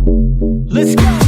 Let's go.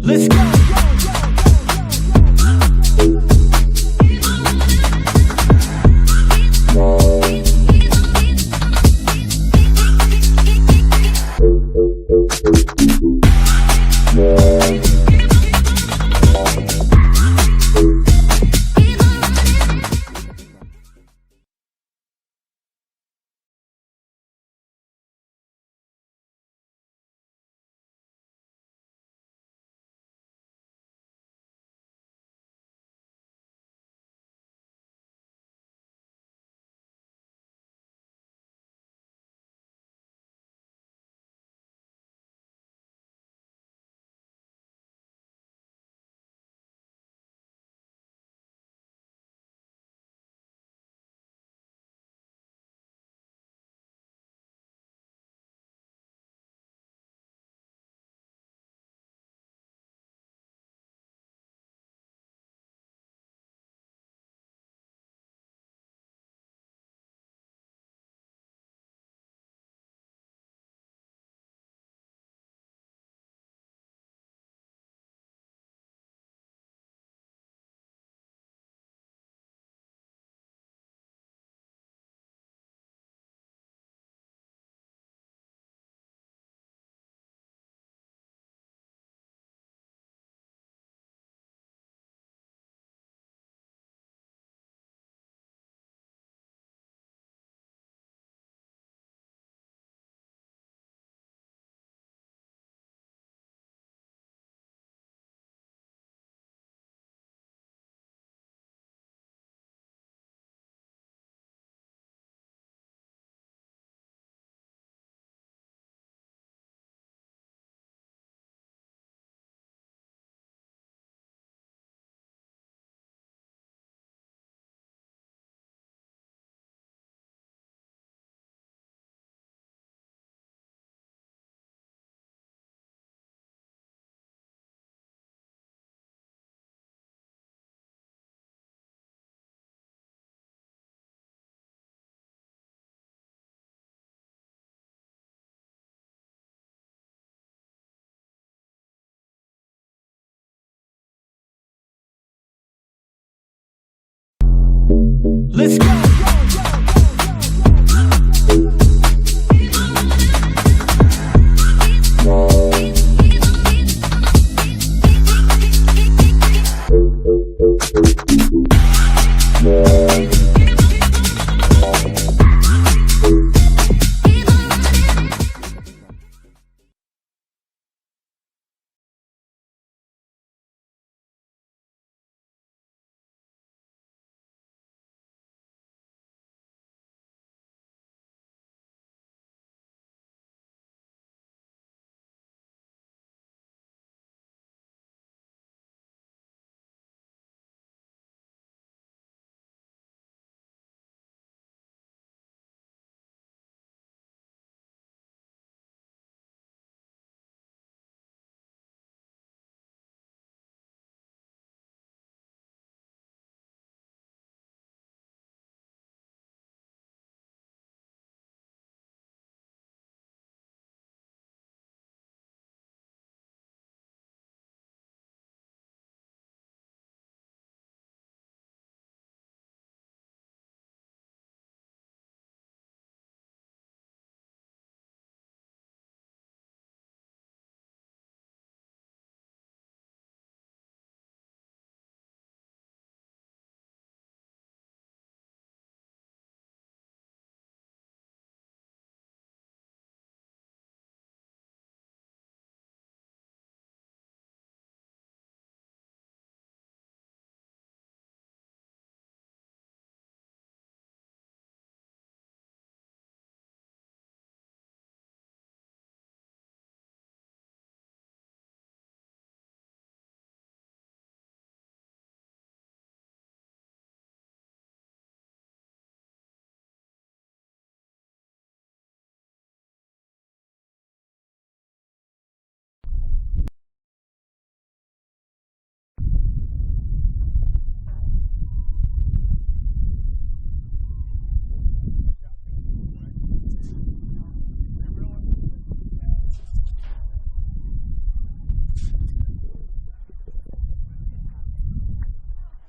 Let's go. Let's go.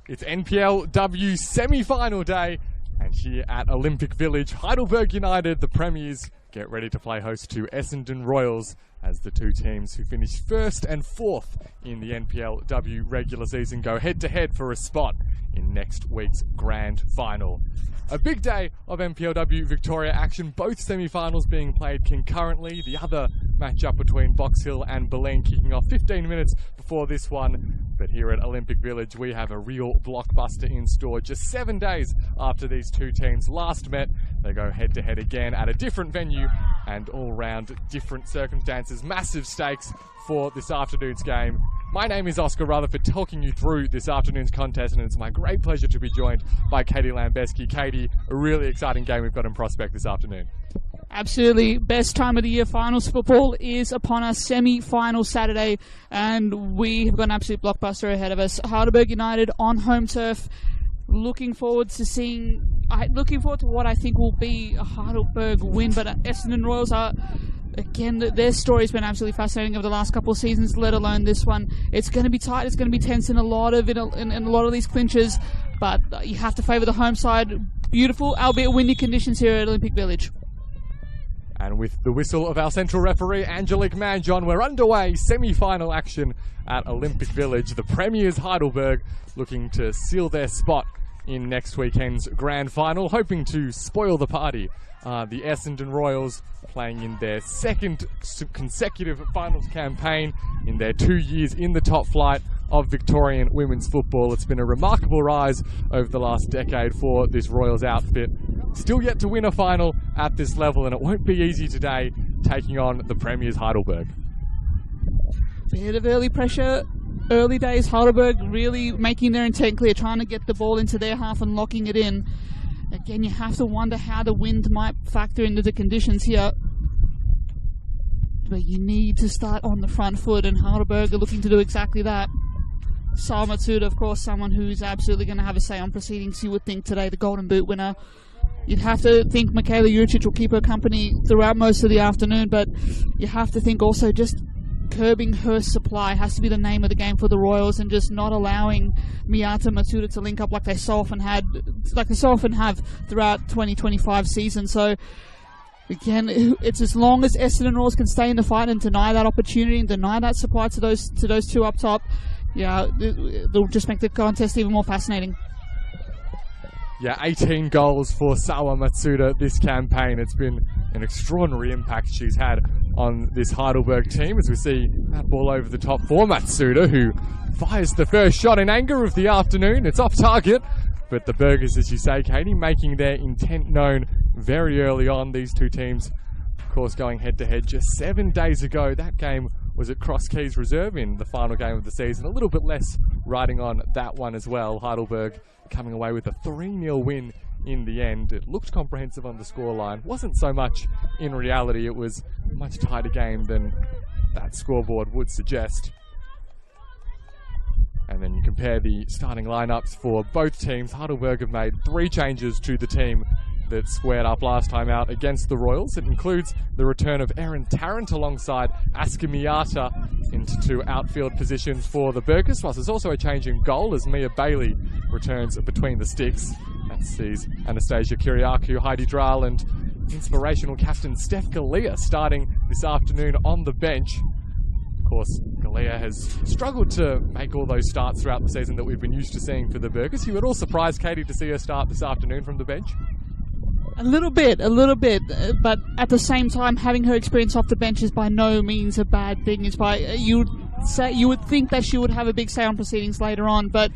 It's NPLW semi-final day, and here at Olympic Village, Heidelberg United, the Premiers, get ready to play host to Essendon Royals as the two teams who finished first and fourth in the NPLW regular season go head-to-head for a spot in next week's grand final. A big day of NPLW Victoria action, both semi-finals being played concurrently. The other matchup between Box Hill and Boleyn kicking off 15 minutes before this one. But here at Olympic Village, we have a real blockbuster in store. Just 7 days after these two teams last met, they go head-to-head again at a different venue and all round different circumstances. Massive stakes for this afternoon's game. My name is Oscar Rutherford, talking you through this afternoon's contest, and it's my great pleasure to be joined by Katie Lambeski. Katie, a really exciting game we've got in prospect this afternoon. Absolutely. Best time of the year. Finals football is upon us. Semi-final Saturday, and we have got an absolute blockbuster ahead of us. Heidelberg United on home turf. Looking forward to what I think will be a Heidelberg win, but Essendon Royals are, again, their story's been absolutely fascinating over the last couple of seasons, let alone this one. It's going to be tight. It's going to be tense in a lot of these clinches, but you have to favour the home side. Beautiful, albeit windy conditions here at Olympic Village. And with the whistle of our central referee, Angelique Manjon, we're underway. Semi-final action at Olympic Village. The Premiers Heidelberg looking to seal their spot in next weekend's grand final, hoping to spoil the party. The Essendon Royals playing in their second consecutive finals campaign in their 2 years in the top flight of Victorian women's football. It's been a remarkable rise over the last decade for this Royals outfit. Still yet to win a final at this level, and it won't be easy today taking on the Premiers Heidelberg. Bit of early pressure. Early days, Heidelberg really making their intent clear, trying to get the ball into their half and locking it in. Again, you have to wonder how the wind might factor into the conditions here. But you need to start on the front foot, and Heidelberg are looking to do exactly that. Sal Matsuda, of course, someone who's absolutely going to have a say on proceedings, you would think today, the Golden Boot winner. You'd have to think Michaela Juricic will keep her company throughout most of the afternoon, but you have to think also just curbing her supply has to be the name of the game for the Royals, and just not allowing Miyata Matsuda to link up like they so often have throughout 2025 season. So again, it's as long as Essendon Royals can stay in the fight and deny that opportunity and deny that supply to those two up top, yeah, they'll just make the contest even more fascinating. Yeah, 18 goals for Sawa Matsuda this campaign. It's been an extraordinary impact she's had on this Heidelberg team, as we see that ball over the top for Matsuda, who fires the first shot in anger of the afternoon. It's off target, but the Burgers, as you say, Katie, making their intent known very early on. These two teams, of course, going head-to-head just 7 days ago. That game was at Cross Keys Reserve in the final game of the season. A little bit less riding on that one as well. Heidelberg coming away with a 3-0 win in the end. It looked comprehensive on the scoreline. Wasn't so much in reality. It was a much tighter game than that scoreboard would suggest. And then you compare the starting lineups for both teams. Heidelberg have made 3 changes to the team that squared up last time out against the Royals. It includes the return of Erin Tarrant alongside Asuka Miyata into 2 outfield positions for the Burgers, whilst there's also a change in goal as Mia Bailey returns between the sticks. That sees Anastasia Kiriakou, Heidi Drahl and inspirational captain Steph Galea starting this afternoon on the bench. Of course, Galea has struggled to make all those starts throughout the season that we've been used to seeing for the Burgers. You were all surprised, Katie, to see her start this afternoon from the bench? A little bit, but at the same time, having her experience off the bench is by no means a bad thing. It's by you would think that she would have a big say on proceedings later on, but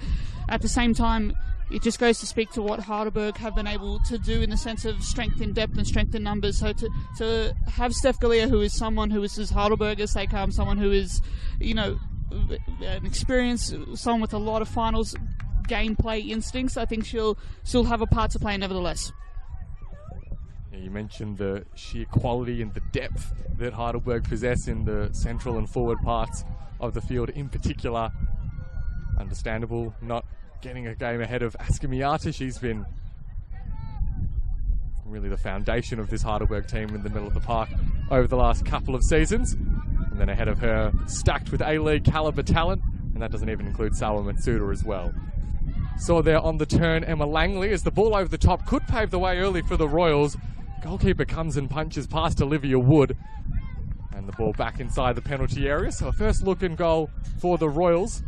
at the same time, it just goes to speak to what Heidelberg have been able to do in the sense of strength in depth and strength in numbers. So to have Steph Galea, who is someone who is as Heidelberg as they come, someone who is, an experienced, someone with a lot of finals gameplay instincts, I think she'll have a part to play nevertheless. You mentioned the sheer quality and the depth that Heidelberg possess in the central and forward parts of the field in particular. Understandable not getting a game ahead of Asuka Miyata. She's been really the foundation of this Heidelberg team in the middle of the park over the last couple of seasons. And then ahead of her, stacked with A-League caliber talent, and that doesn't even include Sawa Matsuda as well. Saw there on the turn Emma Langley as the ball over the top could pave the way early for the Royals. Goalkeeper comes and punches past Olivia Wood, and the ball back inside the penalty area. So a first look and goal for the Royals.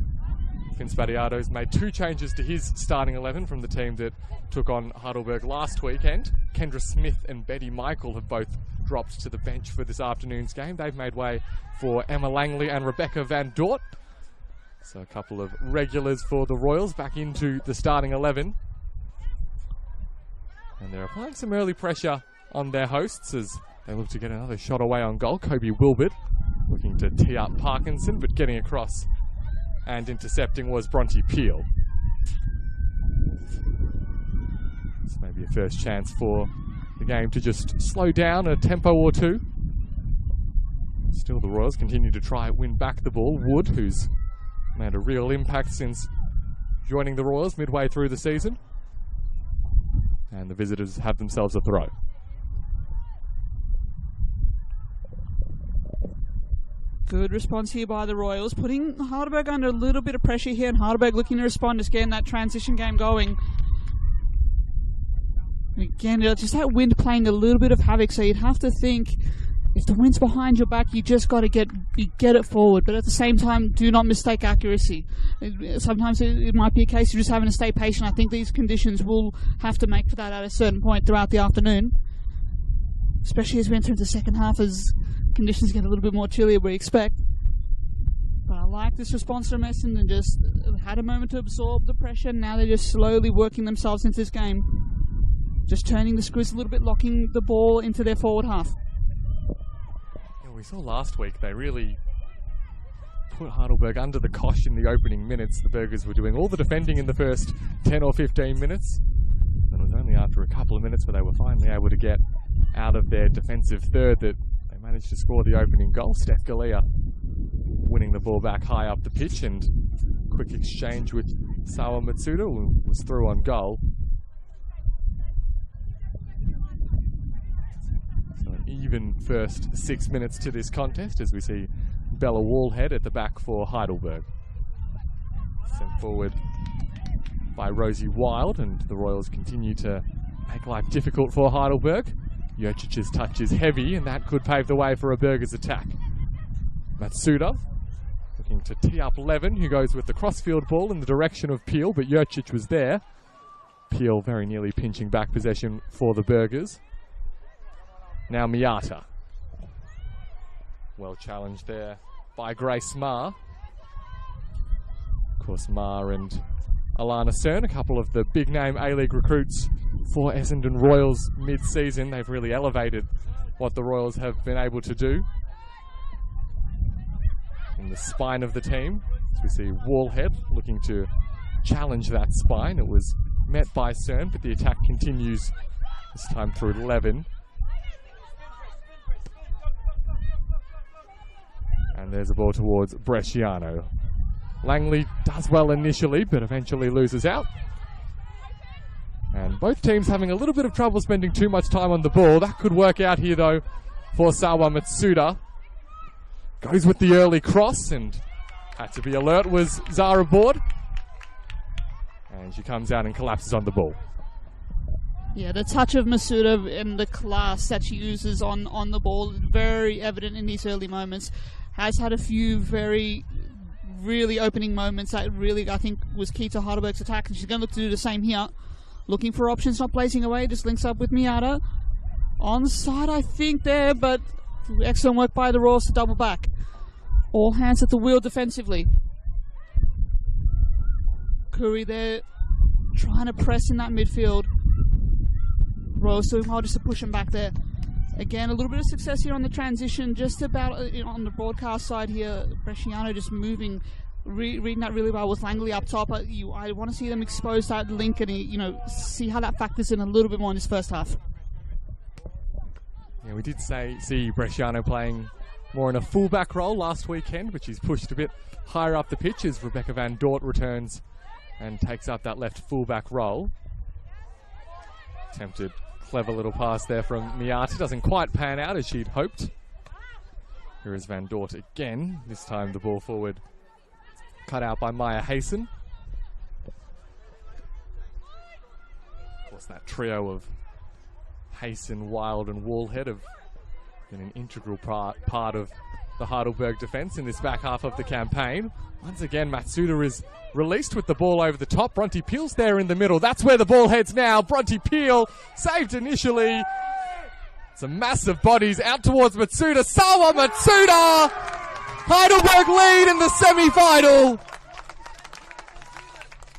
Vince Badiato's made 2 changes to his starting 11 from the team that took on Heidelberg last weekend. Kendra Smith and Betty Michael have both dropped to the bench for this afternoon's game. They've made way for Emma Langley and Rebecca Van Dort. So a couple of regulars for the Royals back into the starting 11. And they're applying some early pressure on their hosts as they look to get another shot away on goal. Kobe Wilbert looking to tee up Parkinson, but getting across and intercepting was Bronte Peel. This may be a first chance for the game to just slow down a tempo or two. Still, the Royals continue to try win back the ball. Wood, who's made a real impact since joining the Royals midway through the season. And the visitors have themselves a throw. Good response here by the Royals, putting Heidelberg under a little bit of pressure here, and Heidelberg looking to respond, just getting that transition game going. Again, just that wind playing a little bit of havoc, so you'd have to think, if the wind's behind your back, you just got to get it forward. But at the same time, do not mistake accuracy. Sometimes it might be a case of just having to stay patient. I think these conditions will have to make for that at a certain point throughout the afternoon, especially as we enter into the second half, as conditions get a little bit more chilly than we expect. But I like this response from Essendon. Just had a moment to absorb the pressure. Now they're just slowly working themselves into this game. Just turning the screws a little bit, locking the ball into their forward half. Yeah, we saw last week they really put Heidelberg under the cosh in the opening minutes. The Burgers were doing all the defending in the first 10 or 15 minutes. And it was only after a couple of minutes where they were finally able to get out of their defensive third that they managed to score the opening goal. Steph Galea winning the ball back high up the pitch, and quick exchange with Sawa Matsuda was through on goal. So an even first 6 minutes to this contest as we see Bella Wallhead at the back for Heidelberg. Sent forward by Rosie Wild, and the Royals continue to make life difficult for Heidelberg. Jurcic's touch is heavy, and that could pave the way for a Berger's attack. Matsuda looking to tee up Levin, who goes with the crossfield ball in the direction of Peel, but Jurcic was there. Peel very nearly pinching back possession for the Bergers. Now Miata. Well challenged there by Grace Ma. Of course, Ma and Alana Cern, a couple of the big-name A-League recruits for Essendon Royals mid-season. They've really elevated what the Royals have been able to do in the spine of the team. So we see Wallhead looking to challenge that spine. It was met by Cern, but the attack continues, this time through Levin. And there's a ball towards Bresciano. Langley does well initially, but eventually loses out. And both teams having a little bit of trouble spending too much time on the ball. That could work out here, though, for Sawa Matsuda. Goes with the early cross, and had to be alert was Zara Board. And she comes out and collapses on the ball. Yeah, the touch of Matsuda and the class that she uses on the ball is very evident in these early moments. Has had a few really opening moments that really, I think, was key to Heidelberg's attack, and she's going to look to do the same here. Looking for options, not blazing away, just links up with Miata. On the side, I think, there, but excellent work by the Royals to double back. All hands at the wheel defensively. Curry there, trying to press in that midfield. Royals doing well just to push him back there. Again, a little bit of success here on the transition, just about on the broadcast side here. Bresciano just moving, reading that really well with Langley up top. I want to see them expose that link and see how that factors in a little bit more in this first half. Yeah, we did see Bresciano playing more in a fullback role last weekend, but she's pushed a bit higher up the pitch as Rebecca Van Dort returns and takes up that left fullback role. Attempted clever little pass there from Miata. Doesn't quite pan out as she'd hoped. Here is Van Dort again. This time the ball forward cut out by Maya Hayson. Of course, that trio of Hayson, Wild and Wallhead have been an integral part of the Heidelberg defence in this back half of the campaign. Once again, Matsuda is released with the ball over the top. Bronte Peel's there in the middle. That's where the ball heads now. Bronte Peel saved initially. Some massive bodies out towards Matsuda. Sawa Matsuda! Heidelberg lead in the semi-final.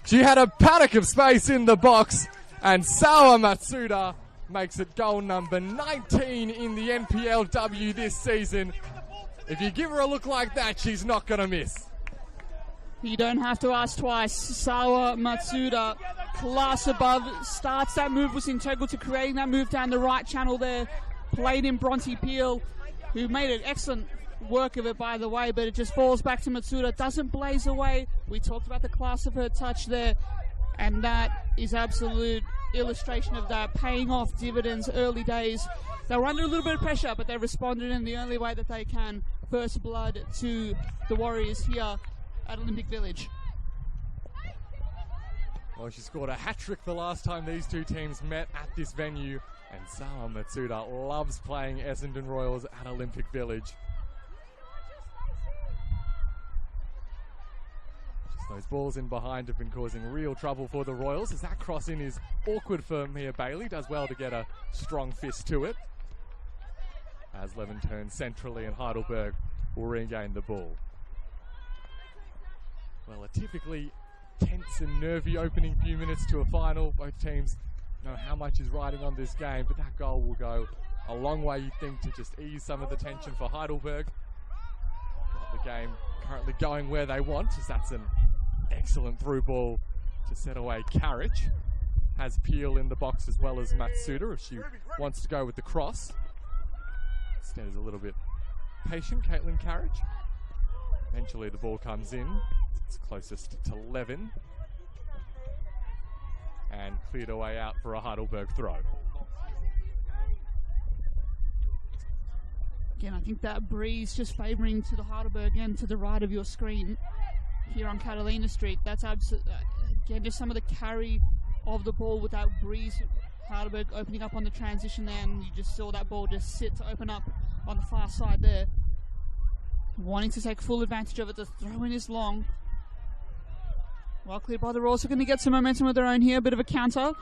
She had a paddock of space in the box, and Sawa Matsuda makes it goal number 19 in the NPLW this season. If you give her a look like that, she's not going to miss. You don't have to ask twice. Sawa Matsuda, class above, starts that move, was integral to creating that move down the right channel there. Played in Bronte Peel, who made an excellent work of it, by the way, but it just falls back to Matsuda. Doesn't blaze away. We talked about the class of her touch there, and that is absolute illustration of that, paying off dividends early days. They were under a little bit of pressure, but they responded in the only way that they can. First blood to the Warriors here at Olympic Village. Well, she scored a hat-trick the last time these two teams met at this venue, and Sawa Matsuda loves playing Essendon Royals at Olympic Village. Just those balls in behind have been causing real trouble for the Royals, as that cross-in is awkward for Mia Bailey. Does well to get a strong fist to it, as Levin turns centrally and Heidelberg will regain the ball. Well, a typically tense and nervy opening few minutes to a final. Both teams know how much is riding on this game, but that goal will go a long way, you'd think, to just ease some of the tension for Heidelberg. Got the game currently going where they want, as that's an excellent through ball to set away Carriage. Has Peel in the box as well as Matsuda if she wants to go with the cross. Instead is a little bit patient, Caitlin Carriage. Eventually the ball comes in. It's closest to Levin. And cleared away out for a Heidelberg throw. Again, I think that breeze just favouring to the Heidelberg end to the right of your screen here on Catalina Street. That's again just some of the carry of the ball with that breeze. Heidelberg opening up on the transition there, and you just saw that ball just sit to open up on the far side there. Wanting to take full advantage of it. The throw in is long. Well cleared by the Royals. Are going to get some momentum of their own here. A bit of a counter.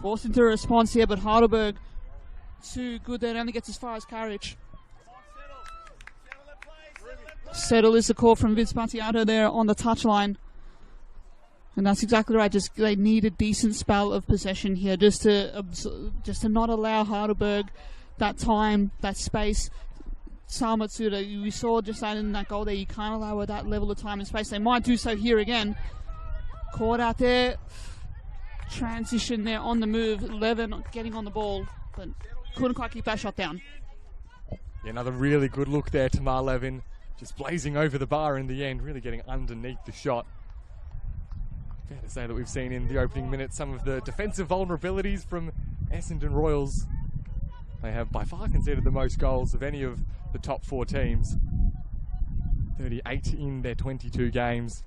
Forced into a response here, but Heidelberg too good there. It only gets as far as Carriage. Settle is the call from Vince Battiato there on the touchline. And that's exactly right. Just they need a decent spell of possession here, just to not allow Heidelberg that time, that space. Sal Matsuda, we saw just that in that goal there. You can't allow her that level of time and space. They might do so here again. Caught out there. Transition there on the move. Levin getting on the ball, but couldn't quite keep that shot down. Yeah, another really good look there, Tamar Levin. Just blazing over the bar in the end, really getting underneath the shot. Fair to say that we've seen in the opening minutes some of the defensive vulnerabilities from Essendon Royals. They have by far conceded the most goals of any of the top 4 teams. 38 in their 22 games.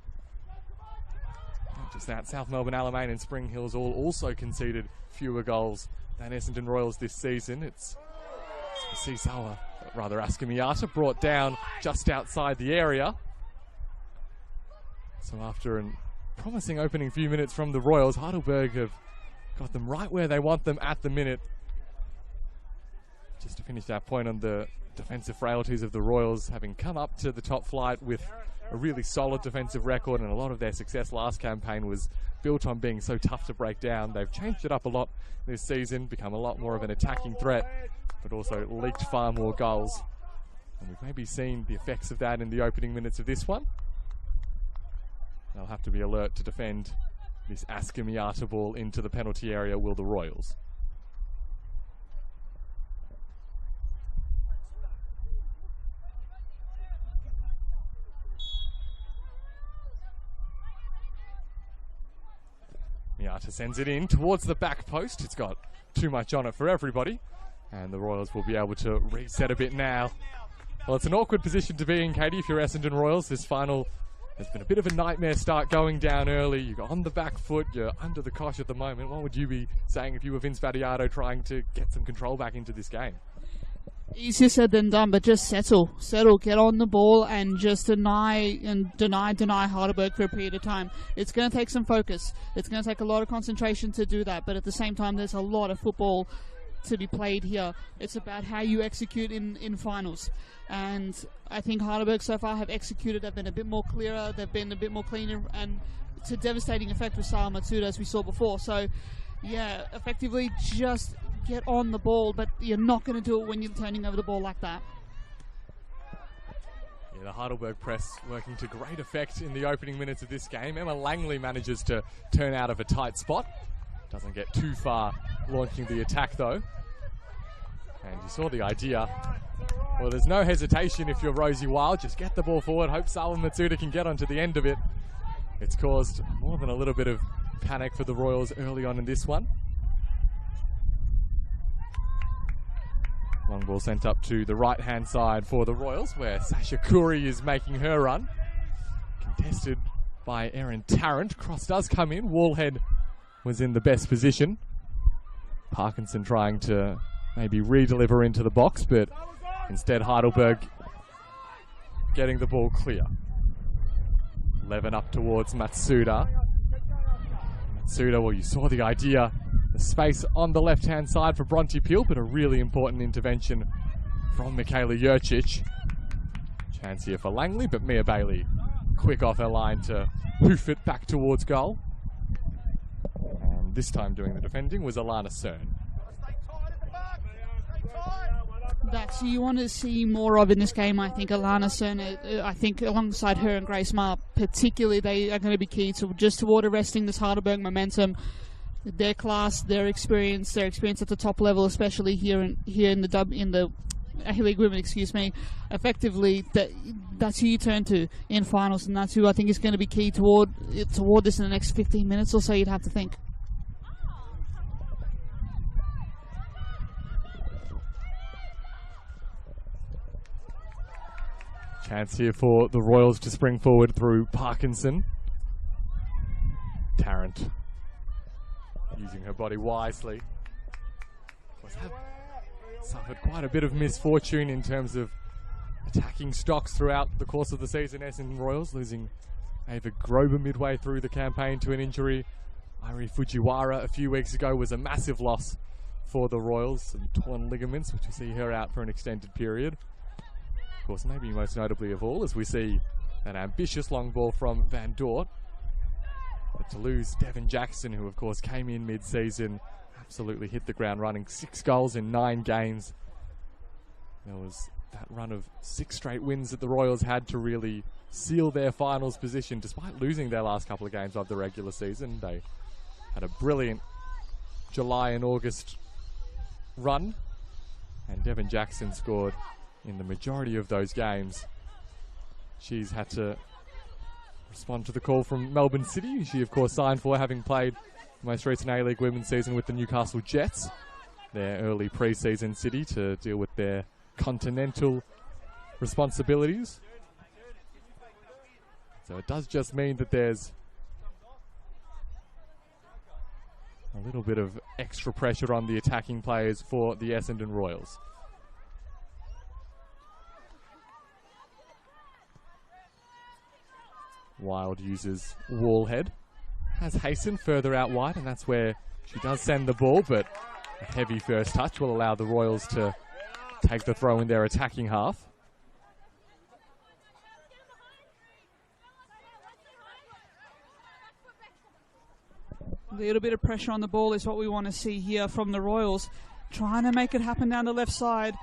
Not just that, South Melbourne, Alamein and Spring Hills all also conceded fewer goals than Essendon Royals this season. It's Sisawa, rather Askamiata, brought down just outside the area. So after a promising opening few minutes from the Royals, Heidelberg have got them right where they want them at the minute. Just to finish that point on the defensive frailties of the Royals, having come up to the top flight with a really solid defensive record, and a lot of their success last campaign was built on being so tough to break down. They've changed it up a lot this season, become a lot more of an attacking threat, but also leaked far more goals. And we've maybe seen the effects of that in the opening minutes of this one. They'll have to be alert to defend this Askamiata ball into the penalty area, will the Royals. Miata sends it in towards the back post. It's got too much on it for everybody, and the Royals will be able to reset a bit now. Well, it's an awkward position to be in, Katie, if you're Essendon Royals. This final has been a bit of a nightmare start, going down early. You're on the back foot, you're under the cosh at the moment. What would you be saying if you were Vince Battiato trying to get some control back into this game? Easier said than done, but just settle, get on the ball and just deny Heidelberg for a period of time. It's going to take some focus. It's going to take a lot of concentration to do that, but at the same time, there's a lot of football to be played here. It's about how you execute in finals. And I think Heidelberg so far have executed. They've been a bit more clearer. They've been a bit more cleaner, and it's a devastating effect with Sal Matsuda, as we saw before. So, yeah, effectively just get on the ball, but you're not going to do it when you're turning over the ball like that. Yeah, the Heidelberg press working to great effect in the opening minutes of this game. Emma Langley manages to turn out of a tight spot. Doesn't get too far launching the attack, though. And you saw the idea. Well, there's no hesitation if you're Rosie Wild. Just get the ball forward. Hope Salva Matsuda can get onto the end of it. It's caused more than a little bit of panic for the Royals early on in this one. Long ball sent up to the right-hand side for the Royals, where Sasha Curry is making her run. Contested by Erin Tarrant. Cross does come in. Wallhead was in the best position. Parkinson trying to maybe re-deliver into the box, but instead Heidelberg getting the ball clear. Levin up towards Matsuda. Matsuda, well, you saw the idea. The space on the left-hand side for Bronte Peel, but a really important intervention from Michaela Jurcic. Chance here for Langley, but Mia Bailey quick off her line to hoof it back towards goal. And this time doing the defending was Alana Cern. That's you want to see more of in this game. I think Alana Cern, I think alongside her and Grace Ma, particularly, they are going to be key to just toward arresting this Heidelberg momentum. Their class, their experience at the top level, especially here in the A-League Women, effectively that's who you turn to in finals, and that's who I think is going to be key toward this in the next 15 minutes or so. You'd have to think. Chance here for the Royals to spring forward through Parkinson. Tarrant using her body wisely. Have suffered quite a bit of misfortune in terms of attacking stocks throughout the course of the season. Essendon Royals losing Ava Grober midway through the campaign to an injury. Airi Fujiwara a few weeks ago was a massive loss for the Royals. Some torn ligaments, which will see her out for an extended period. Of course, maybe most notably of all, as we see an ambitious long ball from Van Dort. But to lose Devin Jackson, who of course came in mid-season, absolutely hit the ground running, 6 goals in 9 games. There was that run of 6 straight wins that the Royals had to really seal their finals position, despite losing their last couple of games of the regular season. They had a brilliant July and August run, and Devin Jackson scored in the majority of those games. She's had to respond to the call from Melbourne City. She of course signed for, having played the most recent A-League women's season with the Newcastle Jets, their early pre-season city, to deal with their continental responsibilities. So it does just mean that there's a little bit of extra pressure on the attacking players for the Essendon Royals. Wild uses Wallhead, has Hayson further out wide, and that's where she does send the ball, but a heavy first touch will allow the Royals to take the throw in their attacking half. A little bit of pressure on the ball is what we want to see here from the Royals, trying to make it happen down the left side.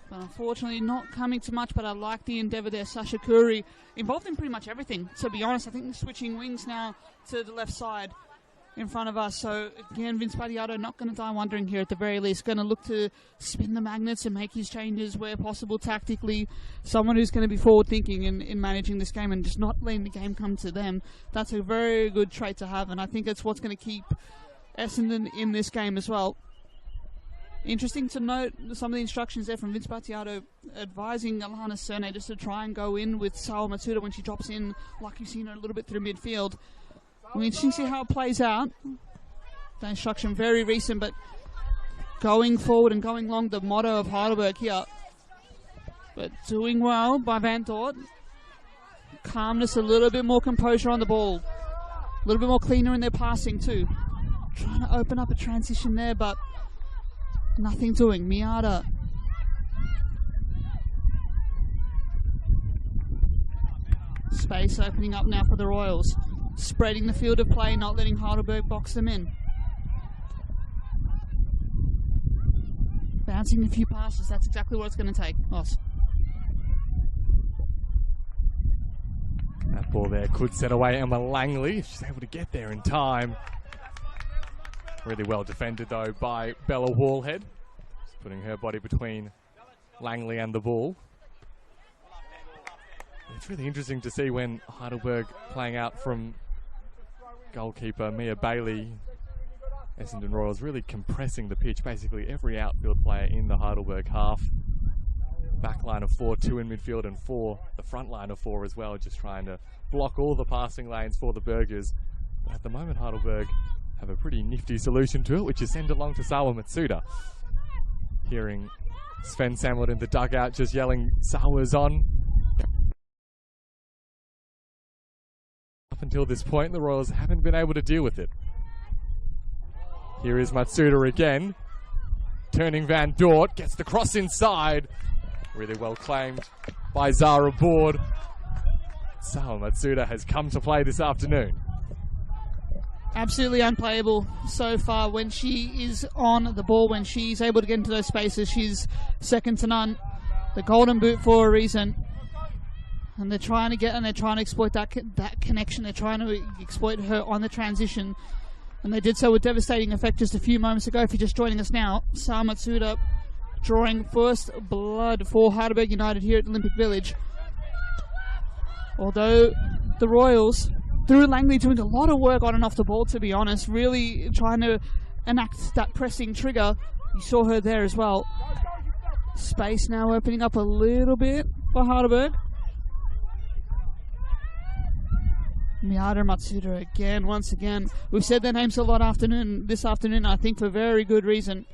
But unfortunately not coming to much, but I like the endeavour there. Sasha Curry involved in pretty much everything, to be honest. I think switching wings now to the left side in front of us. So again, Vince Battiato not going to die wondering here at the very least. Going to look to spin the magnets and make his changes where possible tactically. Someone who's going to be forward thinking in managing this game and just not letting the game come to them. That's a very good trait to have, and I think that's what's going to keep Essendon in this game as well. Interesting to note some of the instructions there from Vince Battiato advising Alana Serne just to try and go in with Sawa Matsuda when she drops in, like you've seen her a little bit through midfield. We're interesting to see how it plays out. The instruction very recent, but going forward and going long, the motto of Heidelberg here. But doing well by Van Dort. Calmness, a little bit more composure on the ball. A little bit more cleaner in their passing too. Trying to open up a transition there, but nothing doing. Miata. Space opening up now for the Royals. Spreading the field of play, not letting Heidelberg box them in. Bouncing a few passes, that's exactly what it's going to take. Loss. That ball there could set away Emma Langley if she's able to get there in time. Really well defended though by Bella Wallhead, just putting her body between Langley and the ball. It's really interesting to see when Heidelberg playing out from goalkeeper Mia Bailey. Essendon Royals really compressing the pitch. Basically every outfield player in the Heidelberg half. Back line of 4, 2 in midfield and 4, the front line of 4 as well, just trying to block all the passing lanes for the Burgers. But at the moment Heidelberg have a pretty nifty solution to it, which is send it along to Sawa Matsuda. Hearing Sven Samuel in the dugout just yelling, "Sawa's on." Up until this point, the Royals haven't been able to deal with it. Here is Matsuda again. Turning Van Dort, gets the cross inside. Really well claimed by Zara Board. Sawa Matsuda has come to play this afternoon. Absolutely unplayable so far when she is on the ball. When she's able to get into those spaces, she's second to none. The golden boot for a reason. And they're trying to exploit that connection. They're trying to exploit her on the transition. And they did so with devastating effect just a few moments ago. If you're just joining us now, Sawa Matsuda drawing first blood for Heidelberg United here at Olympic Village. Although the Royals, through Langley, doing a lot of work on and off the ball, to be honest, really trying to enact that pressing trigger. You saw her there as well. Space now opening up a little bit. for Heidelberg. Miyata Matsuda again, once again. We've said their names a lot this afternoon, I think for very good reason.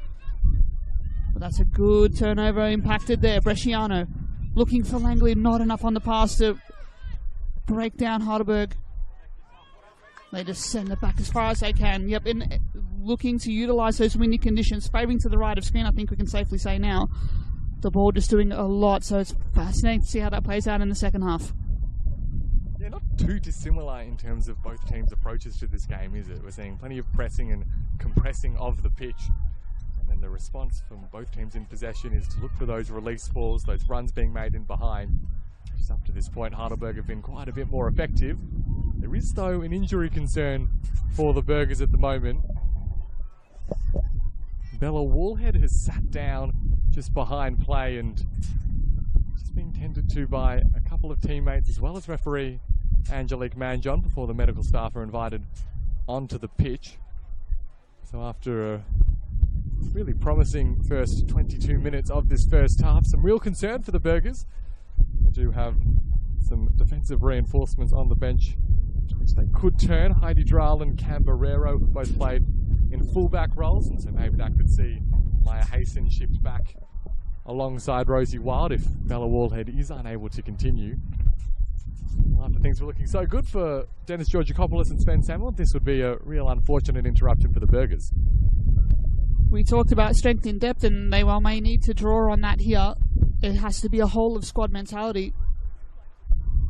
But that's a good turnover impacted there. Bresciano looking for Langley, not enough on the pass to break down Heidelberg. They just send it back as far as they can. Yep, looking to utilise those windy conditions, favouring to the right of screen, I think we can safely say now. The ball just doing a lot, so it's fascinating to see how that plays out in the second half. Yeah, not too dissimilar in terms of both teams' approaches to this game, is it? We're seeing plenty of pressing and compressing of the pitch. And then the response from both teams in possession is to look for those release balls, those runs being made in behind. Just up to this point, Heidelberg have been quite a bit more effective. There is, though, an injury concern for the Burgers at the moment. Bella Wallhead has sat down just behind play and just being tended to by a couple of teammates as well as referee Angelique Manjon before the medical staff are invited onto the pitch. So after a really promising first 22 minutes of this first half, some real concern for the Burgers. They do have some defensive reinforcements on the bench to which they could turn. Heidi Drahl and Cam Barrero both played in fullback roles, and so maybe that could see Maya Hayson shift back alongside Rosie Wild if Bella Wallhead is unable to continue. After things were looking so good for Dennis Georgikopoulos and Sven Samuel, this would be a real unfortunate interruption for the Burgers. We talked about strength in depth, and they may need to draw on that here. It has to be a whole of squad mentality.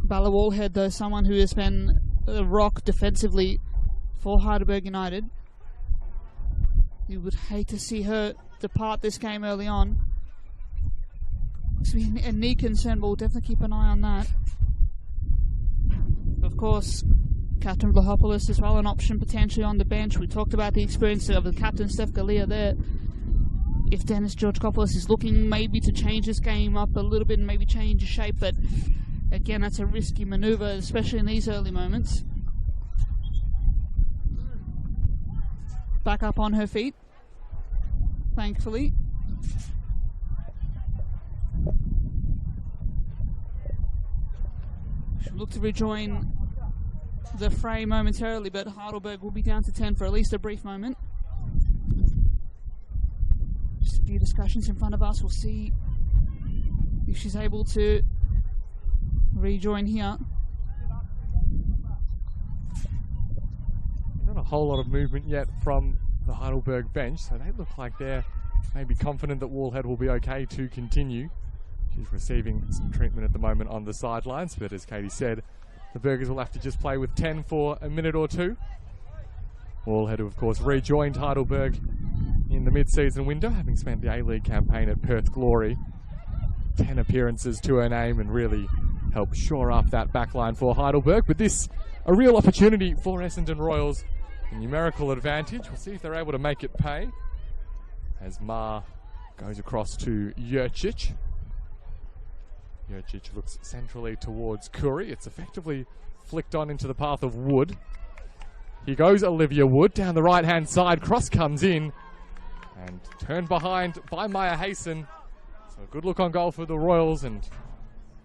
Bella Wallhead, though, someone who has been a rock defensively for Heidelberg United. You would hate to see her depart this game early on. It's been a knee concern, but we'll definitely keep an eye on that. Of course, Captain Vlahopoulos as well, an option potentially on the bench. We talked about the experience of the captain, Steph Galea, there. If Dennis Georgikopoulos is looking maybe to change this game up a little bit and maybe change the shape, but again, that's a risky manoeuvre, especially in these early moments. Back up on her feet, thankfully. She'll look to rejoin the fray momentarily, but Heidelberg will be down to 10 for at least a brief moment. Just a few discussions in front of us. We'll see if she's able to rejoin here. Not a whole lot of movement yet from the Heidelberg bench, so they look like they're maybe confident that Wallhead will be okay to continue. She's receiving some treatment at the moment on the sidelines, but as Katie said, the Burgers will have to just play with 10 for a minute or two. Wallhead, who of course rejoined Heidelberg in the mid-season window, having spent the A-League campaign at Perth Glory. 10 appearances to her name and really helped shore up that backline for Heidelberg. But this, a real opportunity for Essendon Royals. A numerical advantage. We'll see if they're able to make it pay. As Ma goes across to Jurcic. Jurcic looks centrally towards Curry. It's effectively flicked on into the path of Wood. Here goes Olivia Wood down the right-hand side. Cross comes in and turned behind by Maya Hayson. So a good look on goal for the Royals, and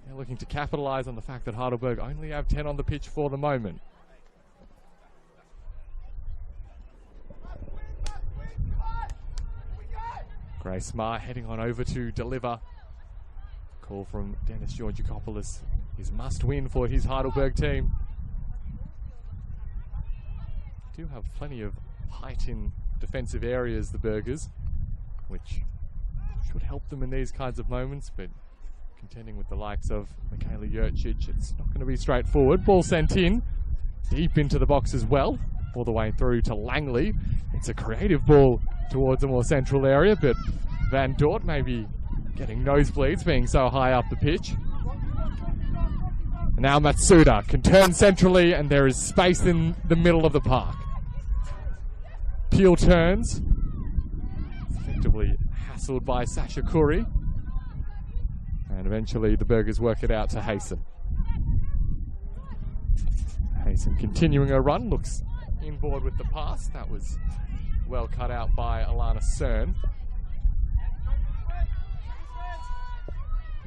they're looking to capitalise on the fact that Heidelberg only have 10 on the pitch for the moment. Grace Ma heading on over to deliver. Call from Dennis Georgikopoulos. His must win for his Heidelberg team. Do have plenty of height in defensive areas, the Burgers, which should help them in these kinds of moments, but contending with the likes of Michaela Jurcic, it's not going to be straightforward. Ball sent in, deep into the box as well, all the way through to Langley. It's a creative ball towards a more central area, but Van Dort maybe getting nosebleeds being so high up the pitch. And now Matsuda can turn centrally, and there is space in the middle of the park. Peel turns, effectively hassled by Sasha Curry, and eventually the Burgers work it out to Hayson. Hayson continuing her run, looks inboard with the pass. That was well cut out by Alana Cern.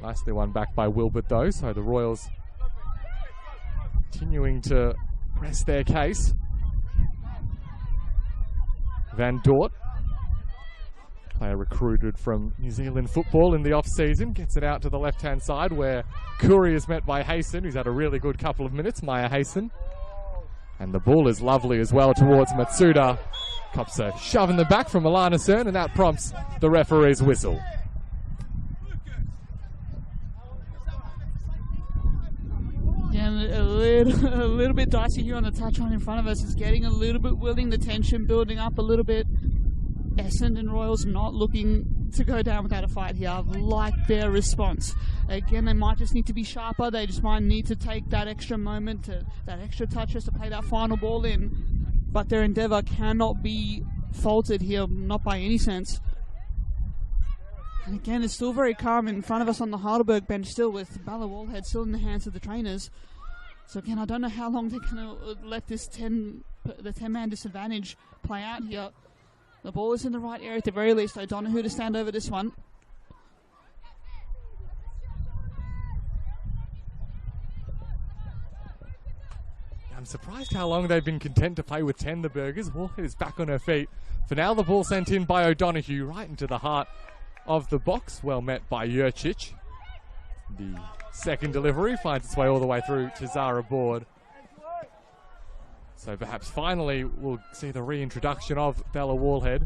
Nicely won back by Wilbert though, so the Royals continuing to press their case. Van Dort, player recruited from New Zealand football in the off-season, gets it out to the left-hand side where Curry is met by Hayson, who's had a really good couple of minutes, Maya Hayson. And the ball is lovely as well towards Matsuda. Cops a shove in the back from Alana Cern, and that prompts the referee's whistle. Yeah, a little bit dicey here on the touchline in front of us. It's getting a little bit willing, the tension building up a little bit. Essendon Royals not looking to go down without a fight here. I've liked their response. Again, they might just need to be sharper. They just might need to take that extra moment, that extra touch just to play that final ball in. But their endeavour cannot be faulted here, not by any sense. And again, it's still very calm in front of us on the Heidelberg bench still, with Bella Wallhead still in the hands of the trainers. So again, I don't know how long they're going to let this the 10-man disadvantage play out here. The ball is in the right area at the very least. I don't know who to stand over this one. I'm surprised how long they've been content to play with 10, the Burgers. Wallhead is back on her feet. For now, the ball sent in by O'Donoghue right into the heart of the box. Well met by Jurcic. The second delivery finds its way all the way through to Zara Board. So perhaps finally we'll see the reintroduction of Bella Wallhead.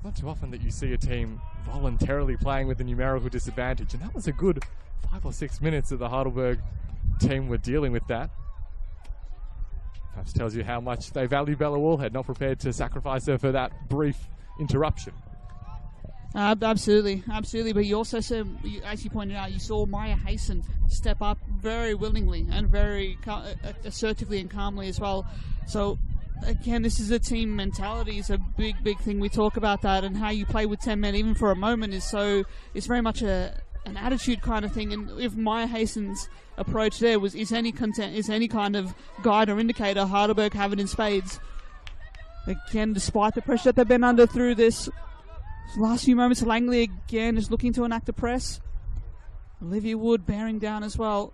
Not too often that you see a team voluntarily playing with a numerical disadvantage, and that was a good 5 or 6 minutes that the Heidelberg team were dealing with that. Perhaps tells you how much they value Bella Wallhead, not prepared to sacrifice her for that brief interruption. Absolutely. But you also said, as you pointed out, you saw Maya Hayson step up very willingly and very assertively and calmly as well. So again, this is a team mentality. It's a big thing. We talk about that, and how you play with 10 men even for a moment is very much an attitude kind of thing. And if Maya Hayson's approach there is any kind of guide or indicator, Heidelberg have it in spades. Again, despite the pressure that they've been under through this last few moments, Langley again is looking to enact a press. Olivia Wood bearing down as well.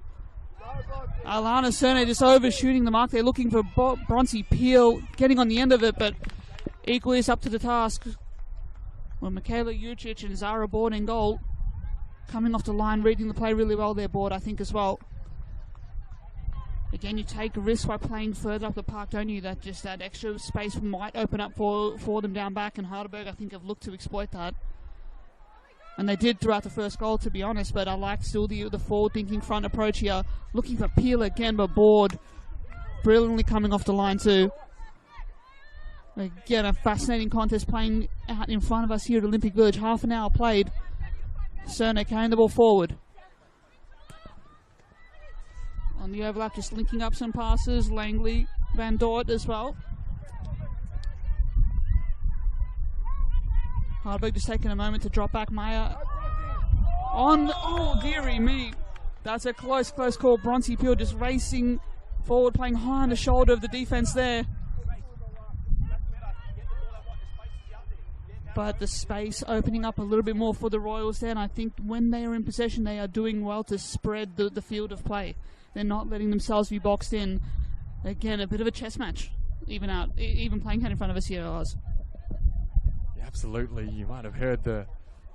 Alana Cerner just overshooting the mark. They're looking for Bronte Peel getting on the end of it, but equally is up to the task. Well, Michaela Jurcic and Zara Board in goal. Coming off the line, reading the play really well there, Board, I think, as well. Again, you take a risk by playing further up the park, don't you? That extra space might open up for them down back, and Heidelberg, I think, have looked to exploit that. And they did throughout the first goal, to be honest, but I like still the forward-thinking front approach here. Looking for Peel again, but Board brilliantly coming off the line too. Again, a fascinating contest playing out in front of us here at Olympic Village. Half an hour played. Cerner carrying the ball forward. On the overlap, just linking up some passes. Langley, Van Dort as well. Heidelberg just taking a moment to drop back Maya. Oh, dearie me. That's a close call. Bronte Peel just racing forward, playing high on the shoulder of the defense there. But the space opening up a little bit more for the Royals there, and I think when they are in possession, they are doing well to spread the field of play. They're not letting themselves be boxed in. Again, a bit of a chess match, even playing out in front of us here, Oz. Yeah, absolutely. You might have heard the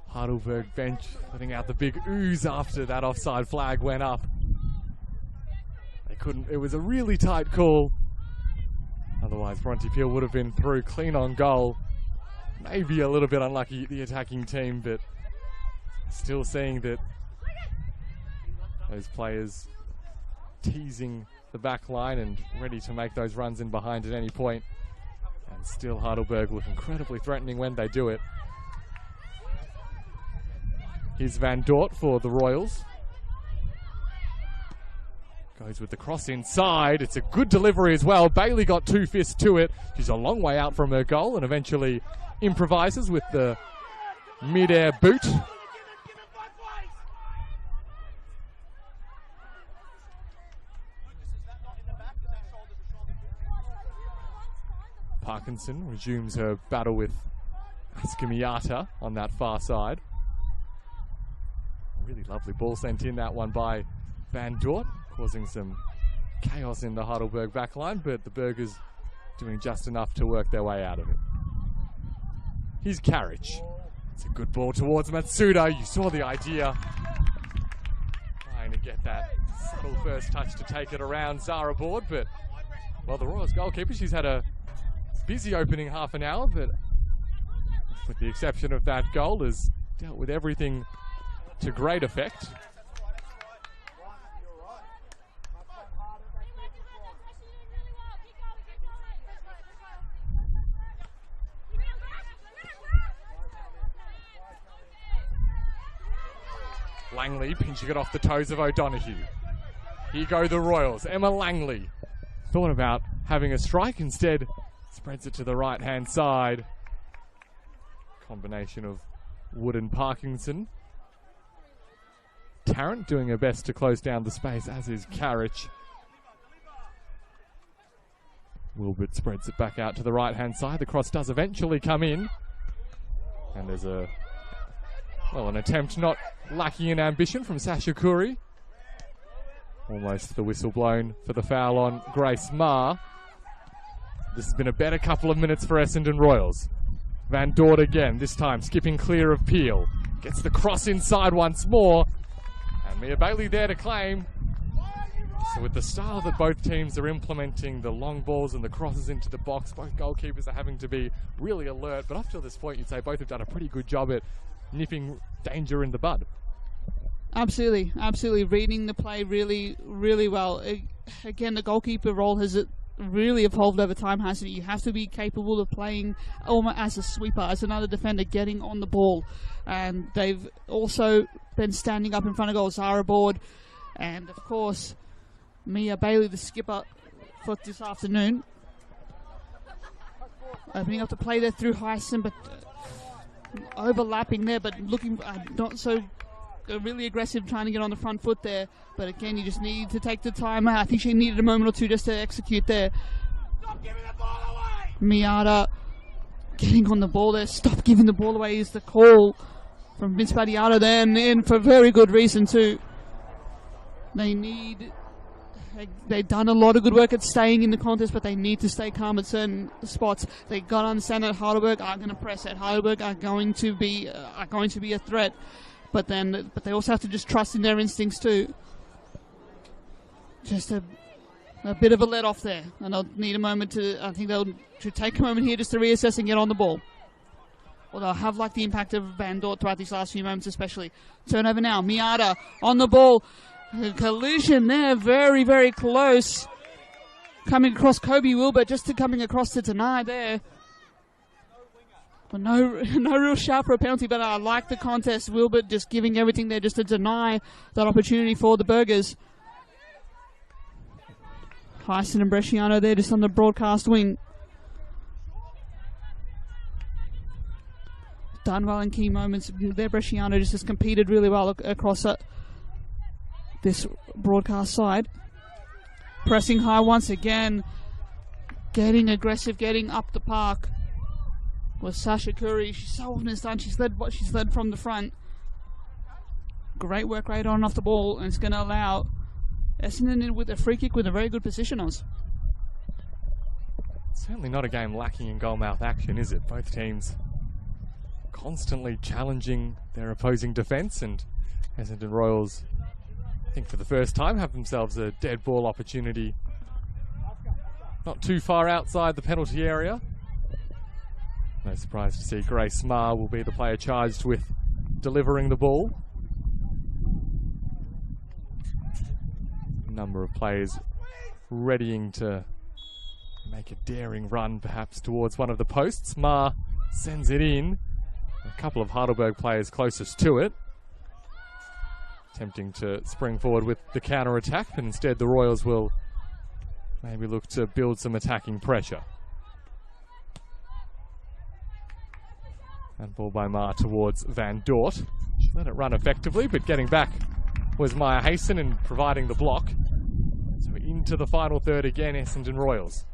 Heidelberg bench letting out the big ooze after that offside flag went up. They couldn't. It was a really tight call. Otherwise, Bronte Peel would have been through clean on goal. Maybe a little bit unlucky, the attacking team, but still seeing that those players teasing the back line and ready to make those runs in behind at any point. And still Heidelberg look incredibly threatening when they do it. Here's Van Dort for the Royals. Goes with the cross inside. It's a good delivery as well. Bailey got 2 fists to it. She's a long way out from her goal and eventually improvises with the mid-air boot. Parkinson resumes her battle with Askamiata on that far side. Really lovely ball sent in, that one by Van Dort, causing some chaos in the Heidelberg backline, but the Burgers doing just enough to work their way out of it. Here's Carriage. It's a good ball towards Matsuda. You saw the idea. Trying to get that subtle first touch to take it around Zara Board, but, well, the Royals goalkeeper, she's had a busy opening half an hour, but with the exception of that goal, has dealt with everything to great effect. Langley pinching it off the toes of O'Donoghue. Here go the Royals. Emma Langley thought about having a strike, instead spreads it to the right hand side. Combination of Wood and Parkinson. Tarrant doing her best to close down the space, as is Carriage. Wilbert spreads it back out to the right hand side. The cross does eventually come in, and there's an attempt not lacking in ambition from Sasha Curry. Almost the whistle blown for the foul on Grace Marr. This has been a better couple of minutes for Essendon Royals. Van Dort again, this time skipping clear of Peel. Gets the cross inside once more. And Mia Bailey there to claim. So with the style that both teams are implementing, the long balls and the crosses into the box, both goalkeepers are having to be really alert. But up till this point, you'd say both have done a pretty good job at nipping danger in the bud. Absolutely, absolutely. Reading the play really, really well. Again, the goalkeeper role has really evolved over time, hasn't it? You have to be capable of playing almost as a sweeper, as another defender, getting on the ball. And they've also been standing up in front of goal. Zara Board and, of course, Mia Bailey, the skipper for this afternoon. Opening up the play there through Hyson, but overlapping there, but looking not so really aggressive, trying to get on the front foot there. But again, you just need to take the time. I think she needed a moment or two just to execute there. Stop giving the ball away! Miata getting on the ball there. Stop giving the ball away is the call from Vince Badiato there, and for very good reason too. They've done a lot of good work at staying in the contest, but they need to stay calm at certain spots. They got to understand that Heidelberg are going to press it. Heidelberg are going to be a threat, but they also have to just trust in their instincts too. Just a bit of a let off there, and they'll need a moment to. I think they'll take a moment here just to reassess and get on the ball. Well, they'll have like the impact of Van Dort throughout these last few moments, especially. Turnover now. Miata on the ball. A collision there, very, very close. Coming across Kobe Wilbert, just coming across to deny there. But no real shout for a penalty, but I like the contest. Wilbert just giving everything there just to deny that opportunity for the Burgers. Hyson and Bresciano there just on the broadcast wing. Done well in key moments. There, Bresciano just has competed really well across this broadcast side. Pressing high once again. Getting aggressive, getting up the park. Was Sasha Curry. She so often has done. She's led from the front. Great work rate on and off the ball, and it's going to allow Essendon in with a free kick with a very good position on us. Certainly not a game lacking in goalmouth action, is it? Both teams constantly challenging their opposing defence, and Essendon Royals, I think for the first time, have themselves a dead ball opportunity not too far outside the penalty area. No surprise to see Grace Marr will be the player charged with delivering the ball. A number of players readying to make a daring run perhaps towards one of the posts. Marr sends it in. A couple of Heidelberg players closest to it, attempting to spring forward with the counter-attack, but instead the Royals will maybe look to build some attacking pressure. And ball by Marr towards Van Dort. She let it run effectively, but getting back was Maya Hayson and providing the block. So into the final third again, Essendon Royals.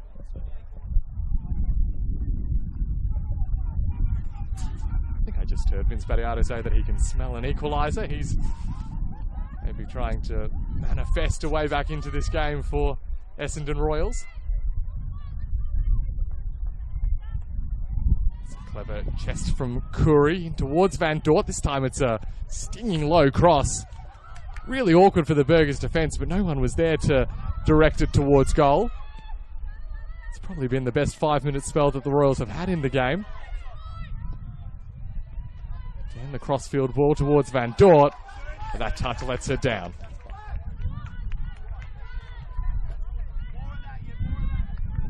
I think I just heard Vince Badiato say that he can smell an equaliser. He's Maybe trying to manifest a way back into this game for Essendon Royals. It's a clever chest from Curry towards Van Dort. This time it's a stinging low cross. Really awkward for the Burgers defence, but no one was there to direct it towards goal. It's probably been the best 5-minute spell that the Royals have had in the game. Again, the crossfield ball towards Van Dort, but that touch lets her down.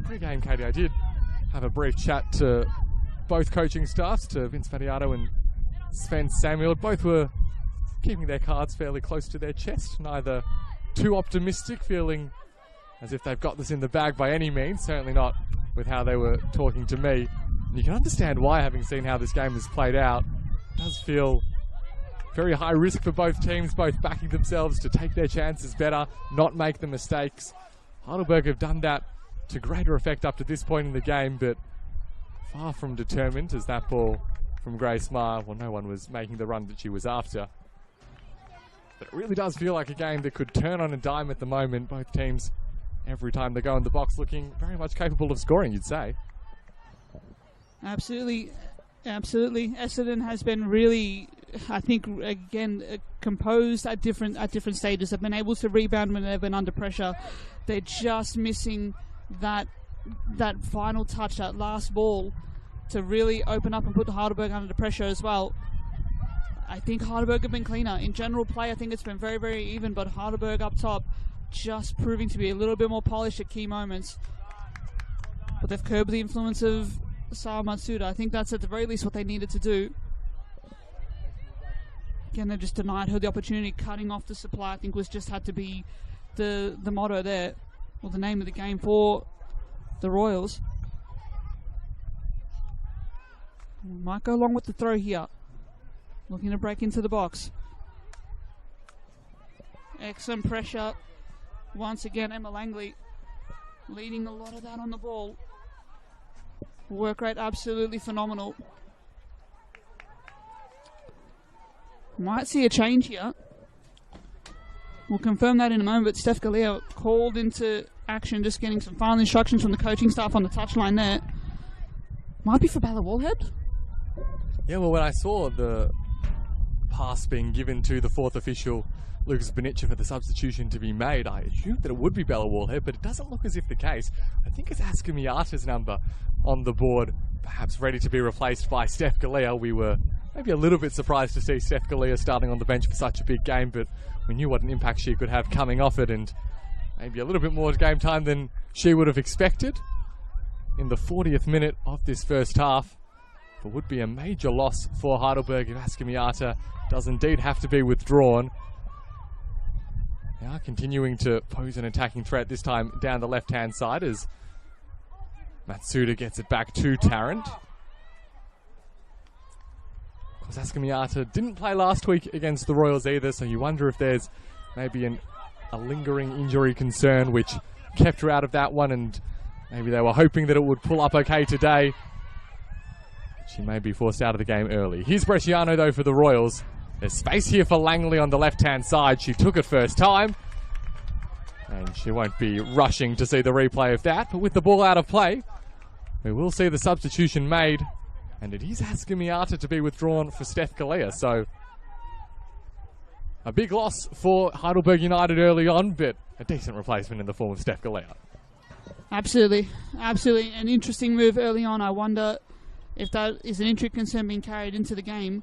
Pre-game, Katie, I did have a brief chat to both coaching staffs, to Vince Fadiato and Sven Samuel. Both were keeping their cards fairly close to their chest, neither too optimistic, feeling as if they've got this in the bag by any means, certainly not with how they were talking to me. And you can understand why, having seen how this game has played out. It does feel very high risk for both teams, both backing themselves to take their chances better, not make the mistakes. Heidelberg have done that to greater effect up to this point in the game, but far from determined, as that ball from Grace Maher, well, no one was making the run that she was after. But it really does feel like a game that could turn on a dime at the moment. Both teams, every time they go in the box, looking very much capable of scoring, you'd say. Absolutely. Absolutely. Essendon has been really, I think, again, composed at different stages. They've been able to rebound when they've been under pressure. They're just missing that final touch, that last ball, to really open up and put the Heidelberg under pressure as well. I think Heidelberg have been cleaner. In general play, I think it's been very, very even, but Heidelberg up top just proving to be a little bit more polished at key moments. But they've curbed the influence of Sawa Matsuda. I think that's at the very least what they needed to do. Again, they've just denied her the opportunity. Cutting off the supply, I think, was just had to be the motto there, or the name of the game for the Royals. Might go along with the throw here. Looking to break into the box. Excellent pressure. Once again, Emma Langley leading a lot of that on the ball. Work rate absolutely phenomenal. Might see a change here. We'll confirm that in a moment, but Steph Galea called into action, just getting some final instructions from the coaching staff on the touchline there. Might be for Bella Wallhead. Yeah, well, when I saw the pass being given to the fourth official, Lucas Benicia, for the substitution to be made, I assumed that it would be Bella Wallhead, but it doesn't look as if the case. I think it's Aska Miata's number on the board, perhaps ready to be replaced by Steph Galea. We were maybe a little bit surprised to see Steph Galea starting on the bench for such a big game, but we knew what an impact she could have coming off it, and maybe a little bit more game time than she would have expected in the 40th minute of this first half. It would be a major loss for Heidelberg if Aska Miata does indeed have to be withdrawn. They are continuing to pose an attacking threat, this time down the left-hand side, as Matsuda gets it back to Tarrant. Of course, Aska Miata didn't play last week against the Royals either, so you wonder if there's maybe a lingering injury concern which kept her out of that one, and maybe they were hoping that it would pull up okay today. She may be forced out of the game early. Here's Bresciano, though, for the Royals. There's space here for Langley on the left-hand side. She took it first time, and she won't be rushing to see the replay of that. But with the ball out of play, we will see the substitution made, and it is Aska Miata to be withdrawn for Steph Galea. So a big loss for Heidelberg United early on, but a decent replacement in the form of Steph Galea. Absolutely. Absolutely. An interesting move early on. I wonder if that is an injury concern being carried into the game.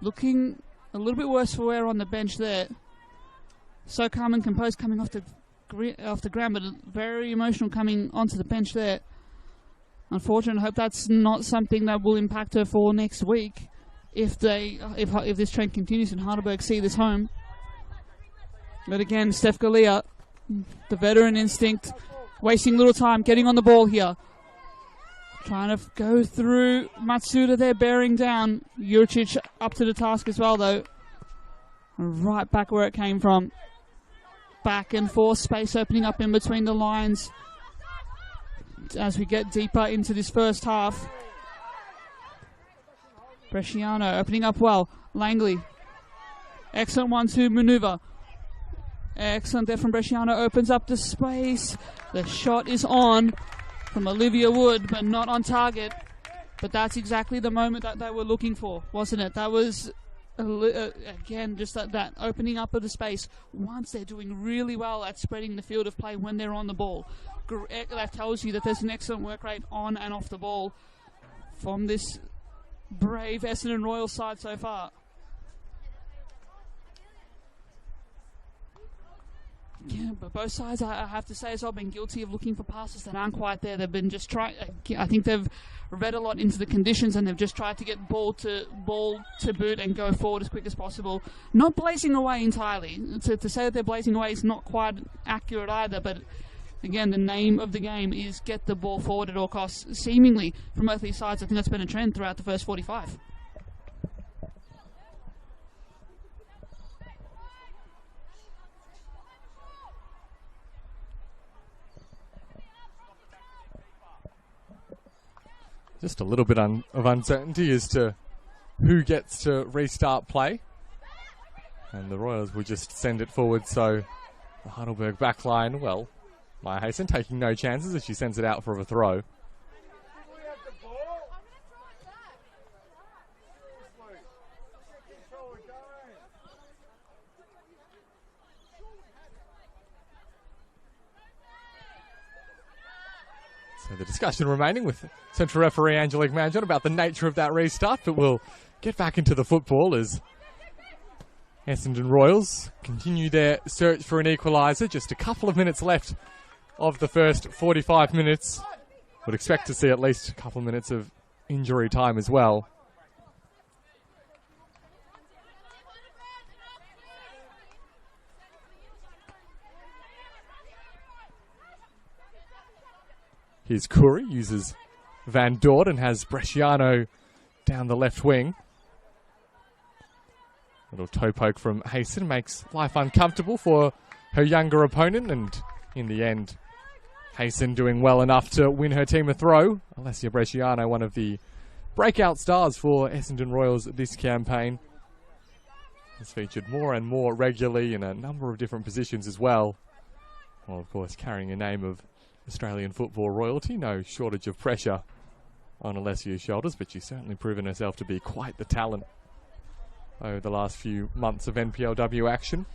Looking a little bit worse for wear on the bench there. So calm and composed coming off the ground, but very emotional coming onto the bench there. Unfortunately, I hope that's not something that will impact her for next week if this trend continues and Heidelberg see this home. But again, Steph Galea, the veteran instinct, wasting little time, getting on the ball here. Trying to go through Matsuda there, bearing down. Juricic up to the task as well, though. Right back where it came from. Back and forth, space opening up in between the lines as we get deeper into this first half. Bresciano opening up well. Langley. Excellent 1-2 maneuver. Excellent there from Bresciano. Opens up the space. The shot is on from Olivia Wood, but not on target. But that's exactly the moment that they were looking for, wasn't it? That was, again, just that opening up of the space. Once they're doing really well at spreading the field of play when they're on the ball. That tells you that there's an excellent work rate on and off the ball from this brave Essendon Royals side so far. Yeah, but both sides, I have to say, as well, been guilty of looking for passes that aren't quite there. They've been just trying. I think they've read a lot into the conditions, and they've just tried to get ball to boot and go forward as quick as possible. Not blazing away entirely. To say that they're blazing away is not quite accurate either. But again, the name of the game is get the ball forward at all costs. Seemingly from both these sides, I think that's been a trend throughout the first 45. Just a little bit of uncertainty as to who gets to restart play. And the Royals will just send it forward, so the Heidelberg backline, well, Maya Hasten taking no chances as she sends it out for a throw. So the discussion remaining with central referee Angelique Manjon about the nature of that restart, but we'll get back into the football as Essendon Royals continue their search for an equaliser. Just a couple of minutes left of the first 45 minutes. Would expect to see at least a couple of minutes of injury time as well. Here's Curry, uses Van Dort and has Bresciano down the left wing. Little toe poke from Hasten makes life uncomfortable for her younger opponent, and in the end, Hasten doing well enough to win her team a throw. Alessia Bresciano, one of the breakout stars for Essendon Royals this campaign, has featured more and more regularly in a number of different positions as well. Well, of course, carrying a name of Australian football royalty, no shortage of pressure on Alessia's shoulders, but she's certainly proven herself to be quite the talent over the last few months of NPLW action.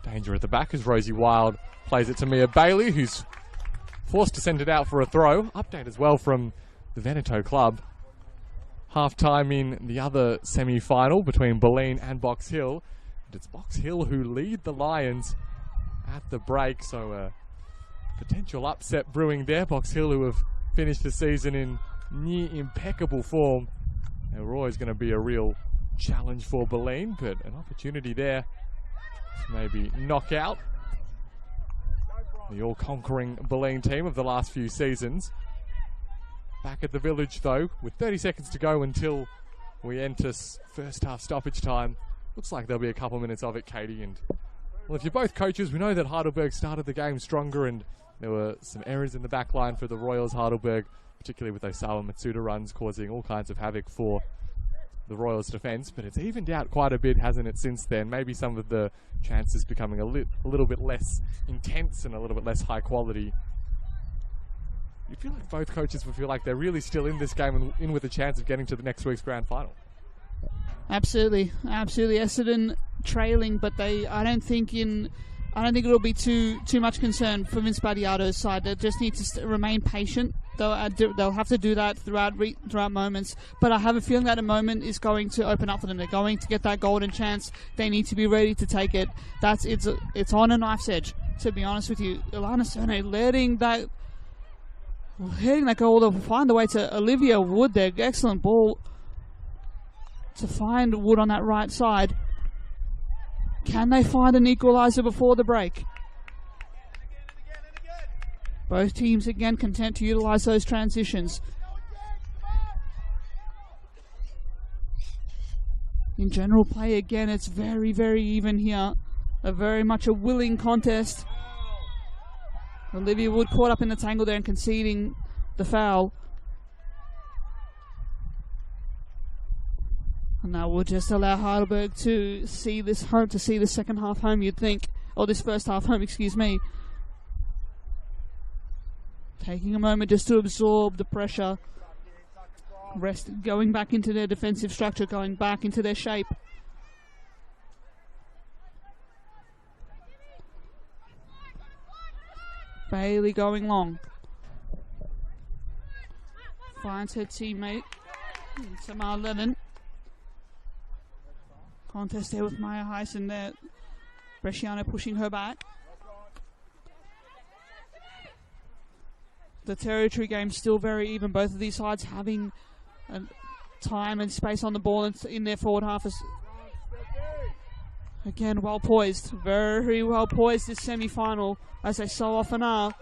Danger at the back as Rosie Wild plays it to Mia Bailey, who's forced to send it out for a throw. Update as well from the Veneto club. Half-time in the other semi-final between Boleyn and Box Hill. And it's Box Hill who lead the Lions at the break, so a potential upset brewing there. Box Hill, who have finished the season in near impeccable form. They were always going to be a real challenge for Boleyn, but an opportunity there to maybe knock out the all-conquering Boleyn team of the last few seasons. Back at the Village, though, with 30 seconds to go until we enter first half stoppage time. Looks like there'll be a couple minutes of it, Katie. And, well, if you're both coaches, we know that Heidelberg started the game stronger, and there were some errors in the back line for the Royals. Heidelberg, particularly with those Sawa Matsuda runs, causing all kinds of havoc for the Royals' defence. But it's evened out quite a bit, hasn't it, since then? Maybe some of the chances becoming a little bit less intense and a little bit less high quality. You feel like both coaches will feel like they're really still in this game and in with a chance of getting to the next week's grand final. Absolutely. Essendon trailing, but I don't think it'll be too much concern for Vince Badiato's side. They just need to remain patient. They'll have to do that throughout moments. But I have a feeling that a moment is going to open up for them. They're going to get that golden chance. They need to be ready to take it. It's on a knife's edge, to be honest with you. Ilana Sone letting that goal to find the way to Olivia Wood there. Excellent ball to find Wood on that right side. Can they find an equaliser before the break? Both teams again content to utilise those transitions. In general play again, it's very, very even here. Very much a willing contest. Olivia Wood caught up in the tangle there and conceding the foul. And that will just allow Heidelberg to see this home, to see the second half home, you'd think. Or this first half home, excuse me. Taking a moment just to absorb the pressure. Going back into their defensive structure, going back into their shape. Bailey going long. Finds her teammate. Samar Levin. Contest there with Maya Heisen there. Bresciano pushing her back. The territory game still very even. Both of these sides having time and space on the ball in their forward half. Again, well poised. Very well poised this semi-final, as they so often are.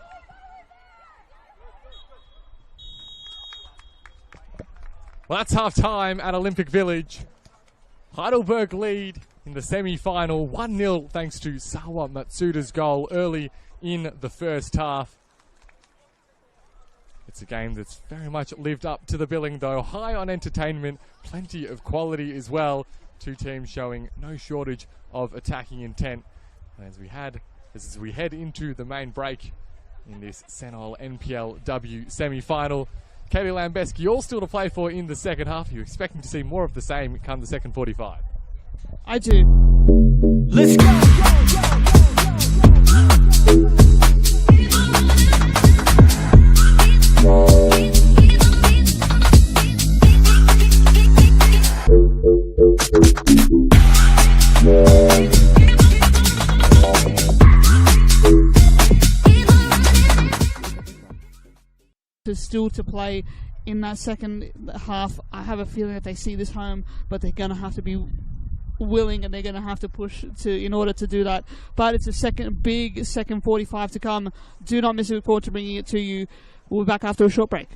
Well, that's half-time at Olympic Village. Heidelberg lead in the semi-final, 1-0 thanks to Sawa Matsuda's goal early in the first half. It's a game that's very much lived up to the billing though. High on entertainment, plenty of quality as well. Two teams showing no shortage of attacking intent. And as we head into the main break in this Senol NPLW semi-final. Katie Lambeski, all still to play for in the second half. Are you expecting to see more of the same come the second 45? I do. Let's go! Still to play in that second half. I have a feeling that they see this home, but they're going to have to be willing and they're going to have to push in order to do that. But it's a big second 45 to come. Do not miss it. Look forward to bringing it to you. We'll be back after a short break.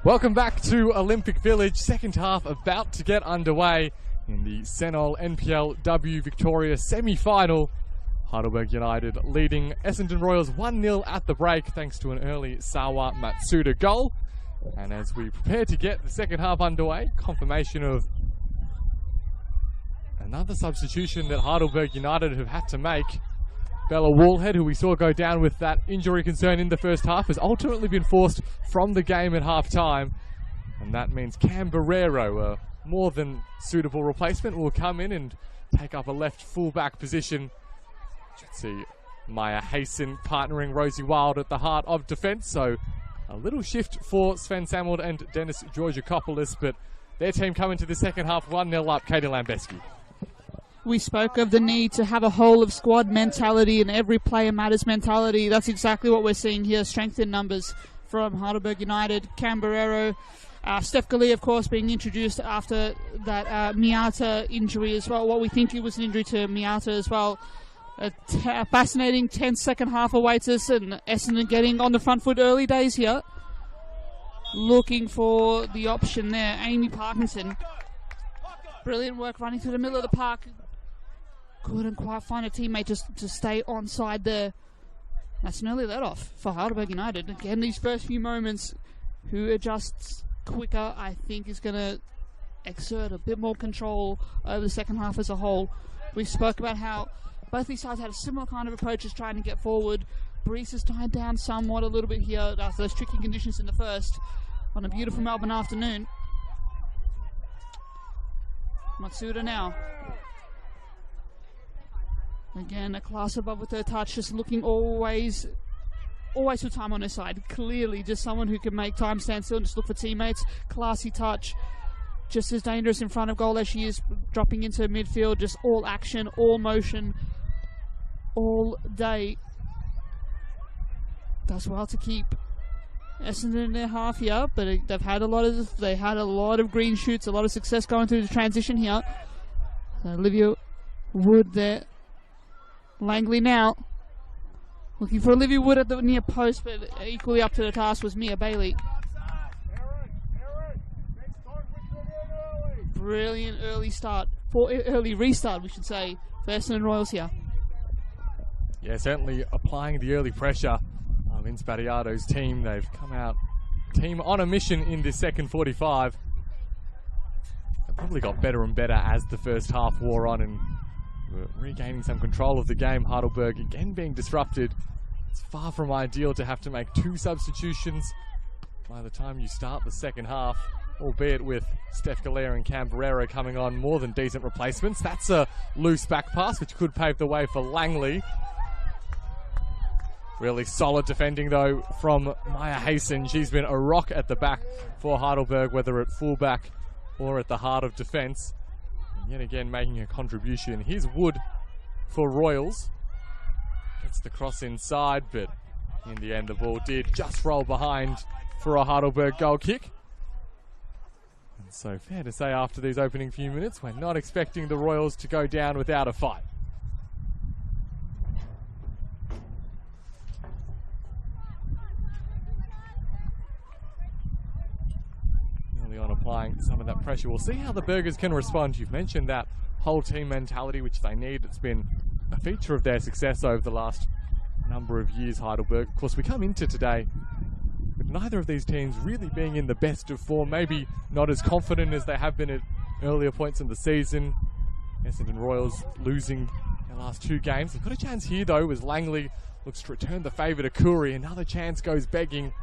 Welcome back to Olympic Village. Second half about to get underway in the Senol NPLW Victoria semi-final. Heidelberg United leading Essendon Royals 1-0 at the break thanks to an early Sawa Matsuda goal. And as we prepare to get the second half underway, confirmation of another substitution that Heidelberg United have had to make. Bella Wallhead, who we saw go down with that injury concern in the first half, has ultimately been forced from the game at half-time. And that means Cam Barrero, a more than suitable replacement, will come in and take up a left fullback position. Should see Maya Hayson partnering Rosie Wild at the heart of defence, so a little shift for Sven Samuel and Dennis Georgakopoulos, but their team coming to the second half 1-0 up. Katie Lambeski. We spoke of the need to have a whole of squad mentality and every player matters mentality. That's exactly what we're seeing here. Strength in numbers from Heidelberg United. Cam Barrero, Steph Galea, of course, being introduced after that Miata injury as well. What we think it was an injury to Miata as well. A fascinating 10 second half awaits us, and Essendon getting on the front foot early days here. Looking for the option there. Amy Parkinson. Brilliant work running through the middle of the park. Couldn't quite find a teammate just to stay onside there. That's an early let-off for Heidelberg United. Again, these first few moments, who adjusts quicker, I think, is going to exert a bit more control over the second half as a whole. We spoke about how both these sides had a similar kind of approaches trying to get forward. Breeze has died down somewhat a little bit here after those tricky conditions in the first on a beautiful Melbourne afternoon. Matsuda now. Again, a class above with her touch, just looking always with time on her side. Clearly, just someone who can make time stand still and just look for teammates. Classy touch. Just as dangerous in front of goal as she is dropping into midfield. Just all action, all motion, all day. Does well to keep Essendon in their half here, but they've had a lot of green shoots, a lot of success going through the transition here. So Olivia Wood there. Langley now looking for Olivia Wood at the near post, but equally up to the task was Mia Bailey. Brilliant early restart, we should say, for Essendon Royals here. Yeah, certainly applying the early pressure. Vince Battiato's team, they've come out team on a mission in this second 45. They probably got better and better as the first half wore on and were regaining some control of the game. Heidelberg again being disrupted. It's far from ideal to have to make two substitutions by the time you start the second half, albeit with Steph Galea and Cam Barrero coming on, more than decent replacements. That's a loose back pass which could pave the way for Langley. Really solid defending though from Maya Hayson. She's been a rock at the back for Heidelberg, whether at fullback or at the heart of defence. And yet again making a contribution. Here's Wood for Royals. Gets the cross inside, but in the end the ball did just roll behind for a Heidelberg goal kick. And so fair to say after these opening few minutes, we're not expecting the Royals to go down without a fight. On applying some of that pressure. We'll see how the Burgers can respond. You've mentioned that whole team mentality which they need. It's been a feature of their success over the last number of years, Heidelberg. Of course, we come into today with neither of these teams really being in the best of form, maybe not as confident as they have been at earlier points in the season. Essendon Royals losing their last two games. They've got a chance here though as Langley looks to return the favour to Koori. Another chance goes begging.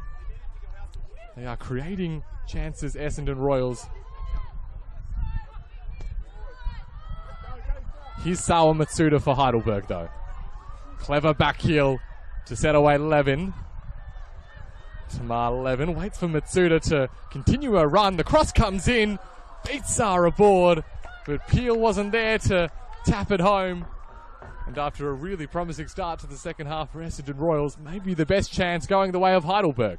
They are creating chances, Essendon Royals. Here's Sawa Matsuda for Heidelberg though. Clever back heel to set away Levin. Tamar Levin waits for Matsuda to continue her run. The cross comes in, beats Sarah aboard, but Peel wasn't there to tap it home. And after a really promising start to the second half for Essendon Royals, maybe the best chance going the way of Heidelberg.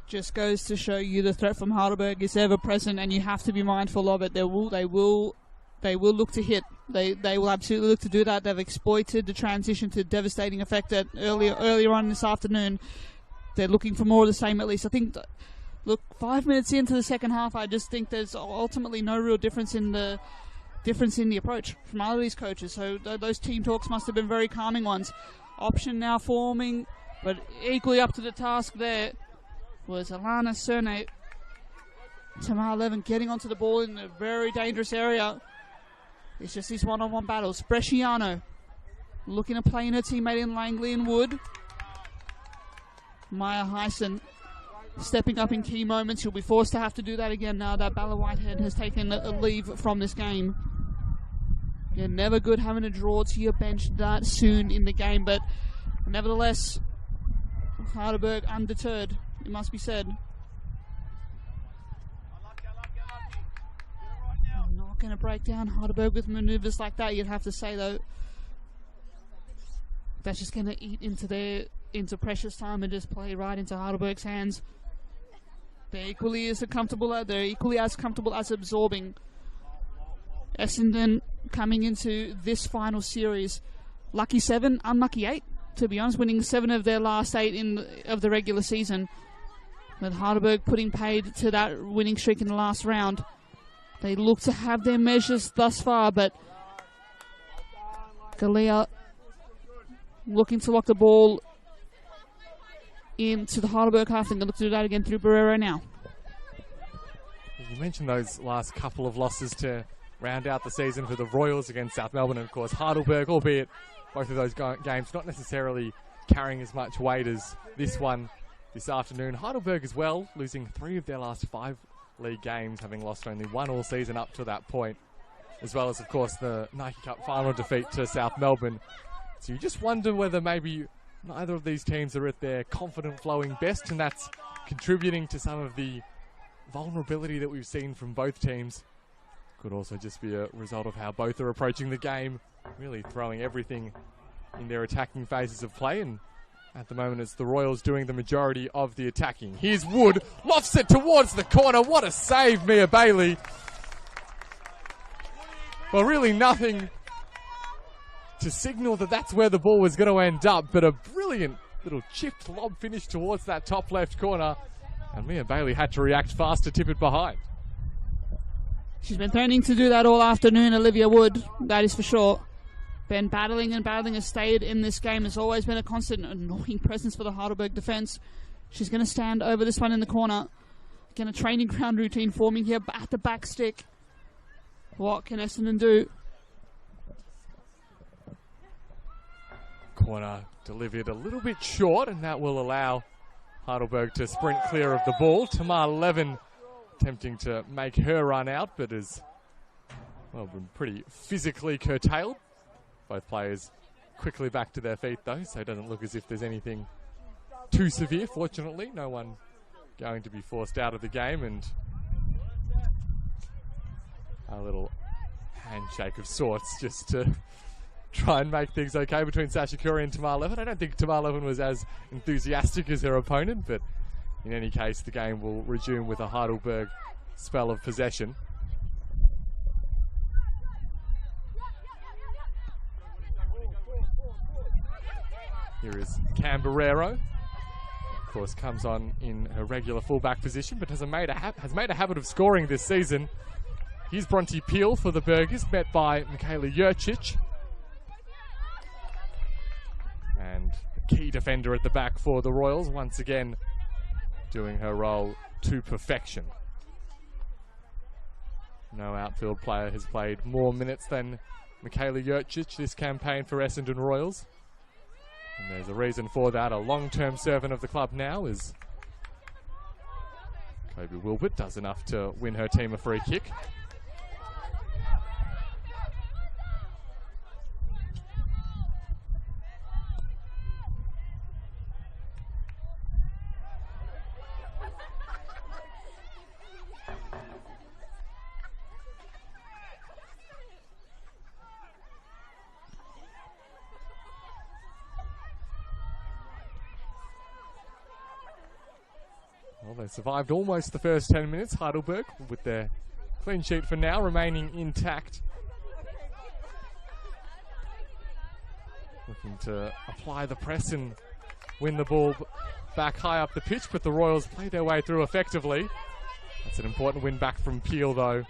Just goes to show you the threat from Heidelberg is ever present, and you have to be mindful of it. They will look to hit. They will absolutely look to do that. They've exploited the transition to devastating effect earlier on this afternoon. They're looking for more of the same at least. I think Look, 5 minutes into the second half, I just think there's ultimately no real difference in the approach from either of these coaches. So those team talks must have been very calming ones. Option now forming, but equally up to the task there was Alana Cerne. Tamar 11 getting onto the ball in a very dangerous area. It's just these one-on-one battles. Bresciano looking to play in her teammate in Langley and Wood. Maya Hyson stepping up in key moments. She'll be forced to have to do that again now that Bella Whitehead has taken a leave from this game. Yeah, never good having to draw to your bench that soon in the game, but nevertheless, Heidelberg undeterred, it must be said. I'm not going to break down Heidelberg with manoeuvres like that, you'd have to say, though. That's just going to eat into precious time and just play right into Heidelberg's hands. They're equally as comfortable as absorbing. Essendon coming into this final series, lucky 7, unlucky 8. To be honest, winning 7 of their last 8 of the regular season. With Heidelberg putting paid to that winning streak in the last round. They look to have their measures thus far, but Galea looking to lock the ball into the Heidelberg half. They're going to look to do that again through Barrero now. You mentioned those last couple of losses to round out the season for the Royals against South Melbourne and, of course, Heidelberg, albeit both of those games not necessarily carrying as much weight as this one this afternoon. Heidelberg as well, losing 3 of their last 5 league games, having lost only 1 all season up to that point, as well as, of course, the Nike Cup final defeat to South Melbourne. So you just wonder whether maybe neither of these teams are at their confident flowing best, and that's contributing to some of the vulnerability that we've seen from both teams. Could also just be a result of how both are approaching the game, really throwing everything in their attacking phases of play, and at the moment it's the Royals doing the majority of the attacking. Here's Wood, lofts it towards the corner. What a save, Mia Bailey. Well, really nothing to signal that that's where the ball was going to end up, but a brilliant little chipped lob finish towards that top left corner, and Mia Bailey had to react fast to tip it behind. She's been threatening to do that all afternoon, Olivia Wood, that is for sure. Been battling has stayed in this game. Has always been a constant annoying presence for the Heidelberg defence. She's going to stand over this one in the corner. Again, a training ground routine forming here at the back stick. What can Essendon do? Corner delivered a little bit short, and that will allow Heidelberg to sprint clear of the ball. Tamar Levin attempting to make her run out, but has been pretty physically curtailed. Both players quickly back to their feet, though, so it doesn't look as if there's anything too severe. Fortunately, no one going to be forced out of the game, and a little handshake of sorts just to try and make things okay between Sasha Curry and Tamar Levin. I don't think Tamar Levin was as enthusiastic as her opponent, but in any case, the game will resume with a Heidelberg spell of possession. Here is Camberero. Of course, comes on in her regular fullback position, but has made a habit of scoring this season. Here's Bronte Peel for the Burgers, met by Michaela Jurcic. And a key defender at the back for the Royals, once again doing her role to perfection. No outfield player has played more minutes than Michaela Jurcic this campaign for Essendon Royals. And there's a reason for that. A long-term servant of the club now is Kobe Wilbert, does enough to win her team a free kick. Well, they survived almost the first 10 minutes, Heidelberg, with their clean sheet for now remaining intact. Looking to apply the press and win the ball back high up the pitch, but the Royals played their way through effectively. That's an important win back from Peel, though.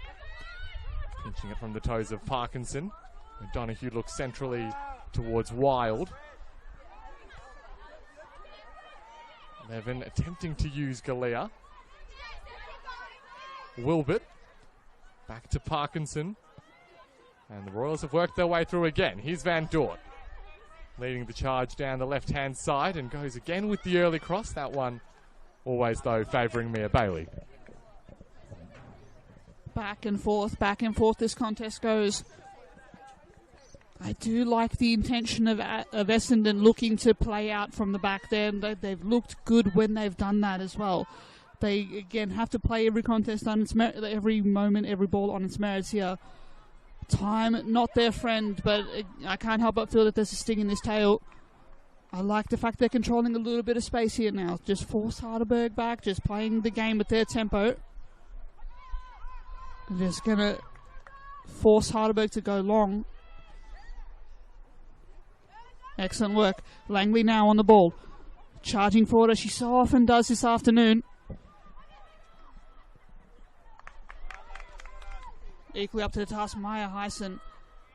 Pinching it from the toes of Parkinson. O'Donoghue looks centrally towards Wild. Levin attempting to use Galea. Wilbert back to Parkinson. And the Royals have worked their way through again. Here's Van Dort leading the charge down the left-hand side and goes again with the early cross. That one always, though, favouring Mia Bailey. Back and forth this contest goes. I do like the intention of Essendon looking to play out from the back there. They've looked good when they've done that as well. They, again, have to play every contest on its every moment, every ball on its merits here. Time, not their friend, but I can't help but feel that there's a sting in this tail. I like the fact they're controlling a little bit of space here now. Just force Heidelberg back, just playing the game at their tempo. They're just going to force Heidelberg to go long. Excellent work. Langley now on the ball. Charging forward as she so often does this afternoon. Equally up to the task, Maya Heisen.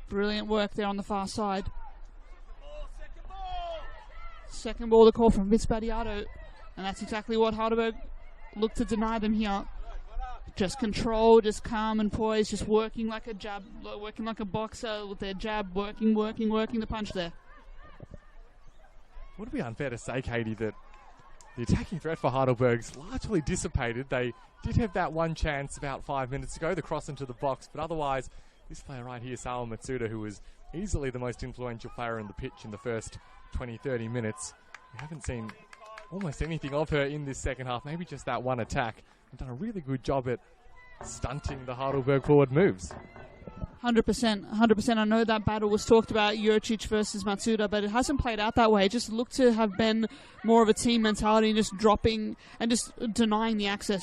Brilliant work there on the far side. Second ball to call from Vince Badiato. And that's exactly what Heidelberg looked to deny them here. Just control, just calm and poised, just working like a jab, working like a boxer with their jab, working the punch there. Would it be unfair to say, Katie, that the attacking threat for Heidelberg's largely dissipated? They did have that one chance about 5 minutes ago, the cross into the box, but otherwise, this player right here, Sawa Matsuda, who was easily the most influential player on the pitch in the first 20-30 minutes, we haven't seen almost anything of her in this second half, maybe just that one attack, and done a really good job at stunting the Heidelberg forward moves. 100%. I know that battle was talked about, Juricic versus Matsuda, but it hasn't played out that way. It just looked to have been more of a team mentality and just dropping and just denying the access,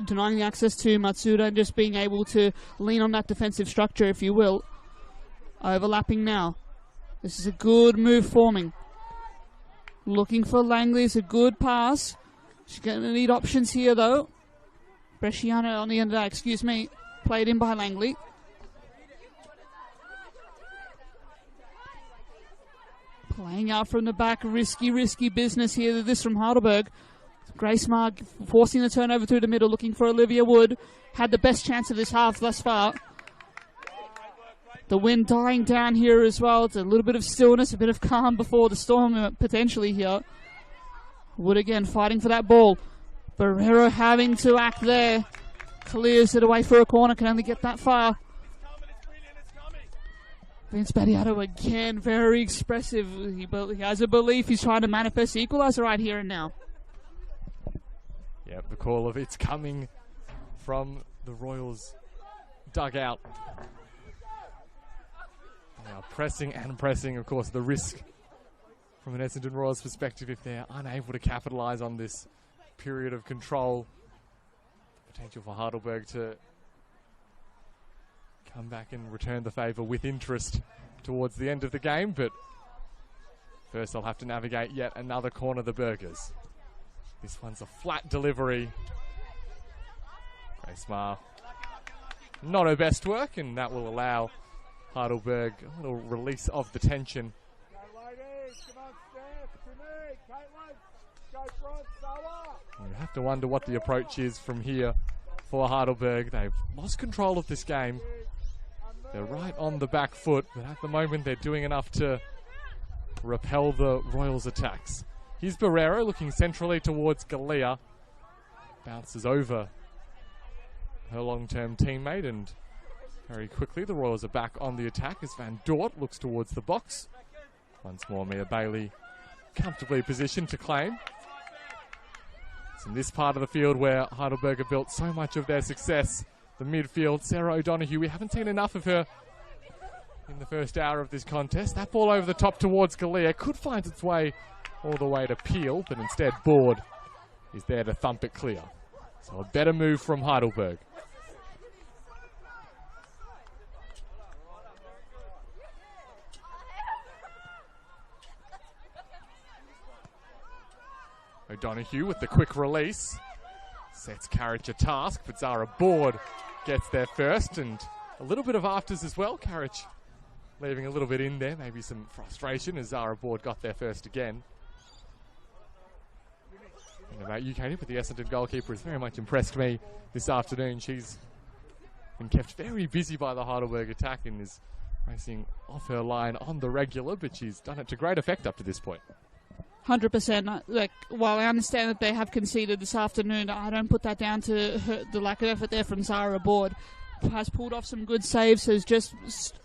denying the access to Matsuda and just being able to lean on that defensive structure, if you will. Overlapping now. This is a good move forming. Looking for Langley. It's a good pass. She's going to need options here, though. Bresciano on the end of that, excuse me. Played in by Langley. Playing out from the back, risky business here. This from Heidelberg. Grace Mark forcing the turnover through the middle, looking for Olivia Wood. Had the best chance of this half thus far. The wind dying down here as well. It's a little bit of stillness, a bit of calm before the storm potentially here. Wood again fighting for that ball. Barrero having to act there. Clears it away for a corner, can only get that far. Vince Badiato again, very expressive. He has a belief he's trying to manifest the equaliser right here and now. Yep, the call of it's coming from the Royals dugout. They are pressing and pressing, of course, the risk from an Essendon Royals perspective if they're unable to capitalise on this period of control. Potential for Heidelberg to come back and return the favour with interest towards the end of the game, but first they'll have to navigate yet another corner, the Burgers. This one's a flat delivery. Grace Marr, not her best work, and that will allow Heidelberg a little release of the tension. You have to wonder what the approach is from here for Heidelberg. They've lost control of this game. They're right on the back foot, but at the moment they're doing enough to repel the Royals' attacks. Here's Barrero looking centrally towards Galea. Bounces over her long-term teammate, and very quickly the Royals are back on the attack as Van Dort looks towards the box. Once more, Mia Bailey comfortably positioned to claim. It's in this part of the field where Heidelberg have built so much of their success. The midfield, Sarah O'Donoghue, we haven't seen enough of her in the first hour of this contest. That ball over the top towards Galea could find its way all the way to Peel, but instead Board is there to thump it clear. So a better move from Heidelberg. O'Donoghue with the quick release. Sets Carriage a task, but Zara Board gets there first, and a little bit of afters as well. Carriage leaving a little bit in there, maybe some frustration as Zara Board got there first again. And about you, Katie, but the Essendon goalkeeper has very much impressed me this afternoon. She's been kept very busy by the Heidelberg attack and is racing off her line on the regular, but she's done it to great effect up to this point. 100%. Like, while I understand that they have conceded this afternoon, I don't put that down to the lack of effort there from Zara Board. Has pulled off some good saves, has just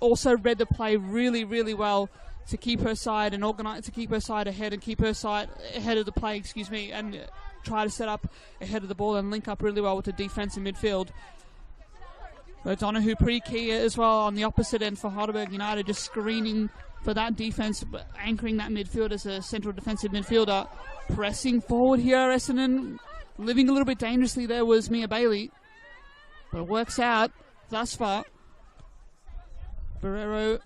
also read the play really, really well to keep her side and organize, to keep her side ahead and keep her side ahead of the play, and try to set up ahead of the ball and link up really well with the defense in midfield. O'Donoghue pretty key as well on the opposite end for Heidelberg United, just screening for that defense, but anchoring that midfield as a central defensive midfielder. Pressing forward here, Essendon living a little bit dangerously there was Mia Bailey, but it works out thus far. Barrero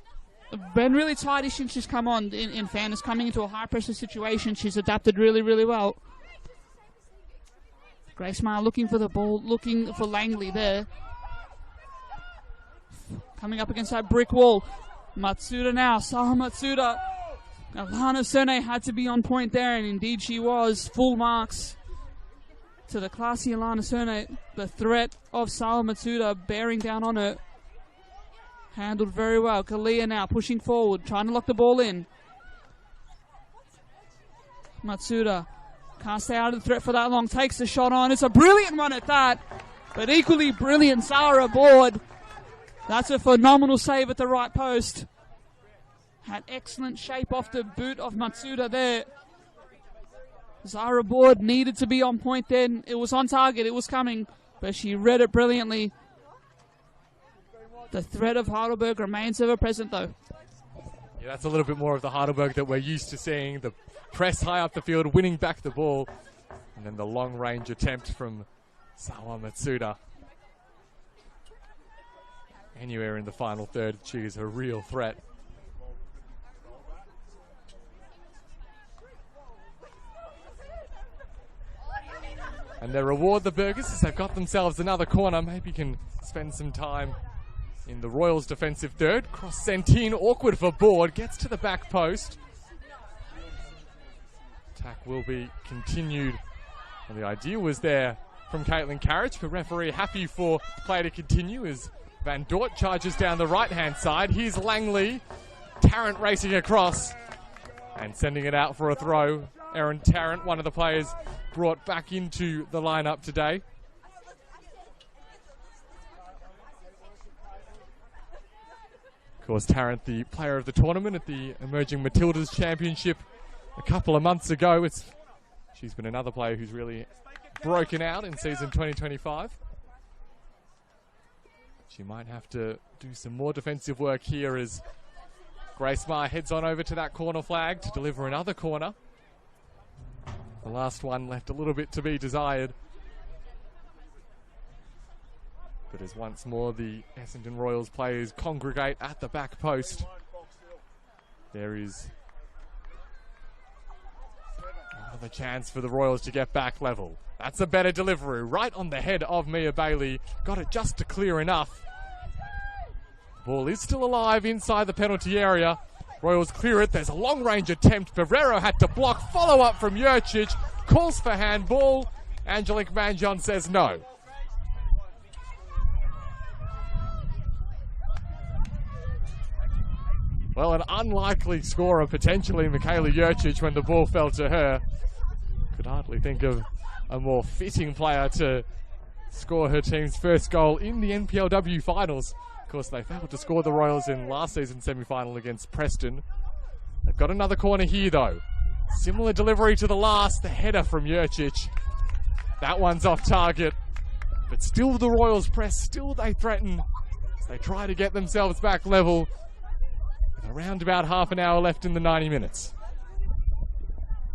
been really tidy since she's come on, in fairness, coming into a high pressure situation. She's adapted really, really well. Grace Meyer looking for the ball, looking for Langley there. Coming up against that brick wall. Matsuda now, Saha Matsuda. Alana Sene had to be on point there, and indeed she was. Full marks to the classy Alana Sene. The threat of Saha Matsuda bearing down on her. Handled very well. Kalia now pushing forward, trying to lock the ball in. Matsuda can't stay out of the threat for that long. Takes the shot on. It's a brilliant one at that, but equally brilliant Zara Board. That's a phenomenal save at the right post. Had excellent shape off the boot of Matsuda there. Zara Board needed to be on point then. It was on target. It was coming, but she read it brilliantly. The threat of Heidelberg remains ever present, though. Yeah, that's a little bit more of the Heidelberg that we're used to seeing. The press high up the field, winning back the ball, and then the long-range attempt from Sawa Matsuda. Anywhere in the final third, she is a real threat. And they reward the Burgers as they've got themselves another corner. Maybe can spend some time in the Royals' defensive third. Cross sent in, awkward for Board, gets to the back post. Attack will be continued. Well, the idea was there from Caitlin Carriage, but referee happy for play to continue as Van Dort charges down the right-hand side. Here's Langley. Tarrant racing across and sending it out for a throw. Erin Tarrant, one of the players brought back into the lineup today. Of course, Tarrant, the player of the tournament at the Emerging Matildas Championship a couple of months ago. She's been another player who's really broken out in season 2025. She might have to do some more defensive work here as Grace Meyer heads on over to that corner flag to deliver another corner. The last one left a little bit to be desired. But as once more the Essendon Royals players congregate at the back post, there is another chance for the Royals to get back level. That's a better delivery, right on the head of Mia Bailey. Got it just to clear enough. Ball is still alive inside the penalty area. Royals clear it. There's a long-range attempt. Barrero had to block. Follow-up from Jurcic. Calls for handball. Angelique Manjon says no. Well, an unlikely scorer potentially, Michaela Jurcic, when the ball fell to her. Could hardly think of a more fitting player to score her team's first goal in the NPLW finals. Of course, they failed to score the Royals in last season's semi-final against Preston. They've got another corner here, though. Similar delivery to the last, the header from Jurcic. That one's off target. But still the Royals press, still they threaten as they try to get themselves back level. With around about half an hour left in the 90 minutes.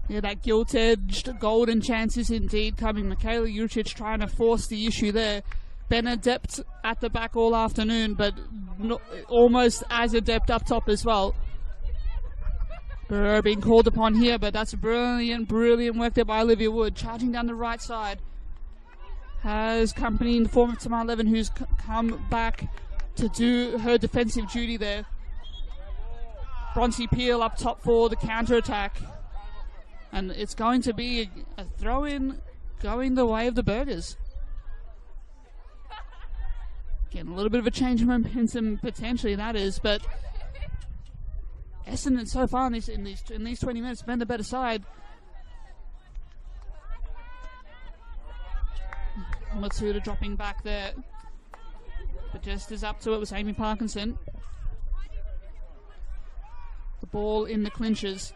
Yeah, that gilt-edged golden chance is indeed coming. Michaela Jurcic trying to force the issue there. Been adept at the back all afternoon, but almost as adept up top as well. Burrow being called upon here, but that's brilliant work there by Olivia Wood. Charging down the right side. Has company in the form of Tamar Levin, who's come back to do her defensive duty there. Bronte Peel up top for the counter-attack. And it's going to be a throw-in going the way of the Burgers. Getting a little bit of a change of momentum, potentially, that is, but Essendon so far in these 20 minutes been the better side. Matsuda dropping back there, but just as up to it was Amy Parkinson. The ball in the clinches.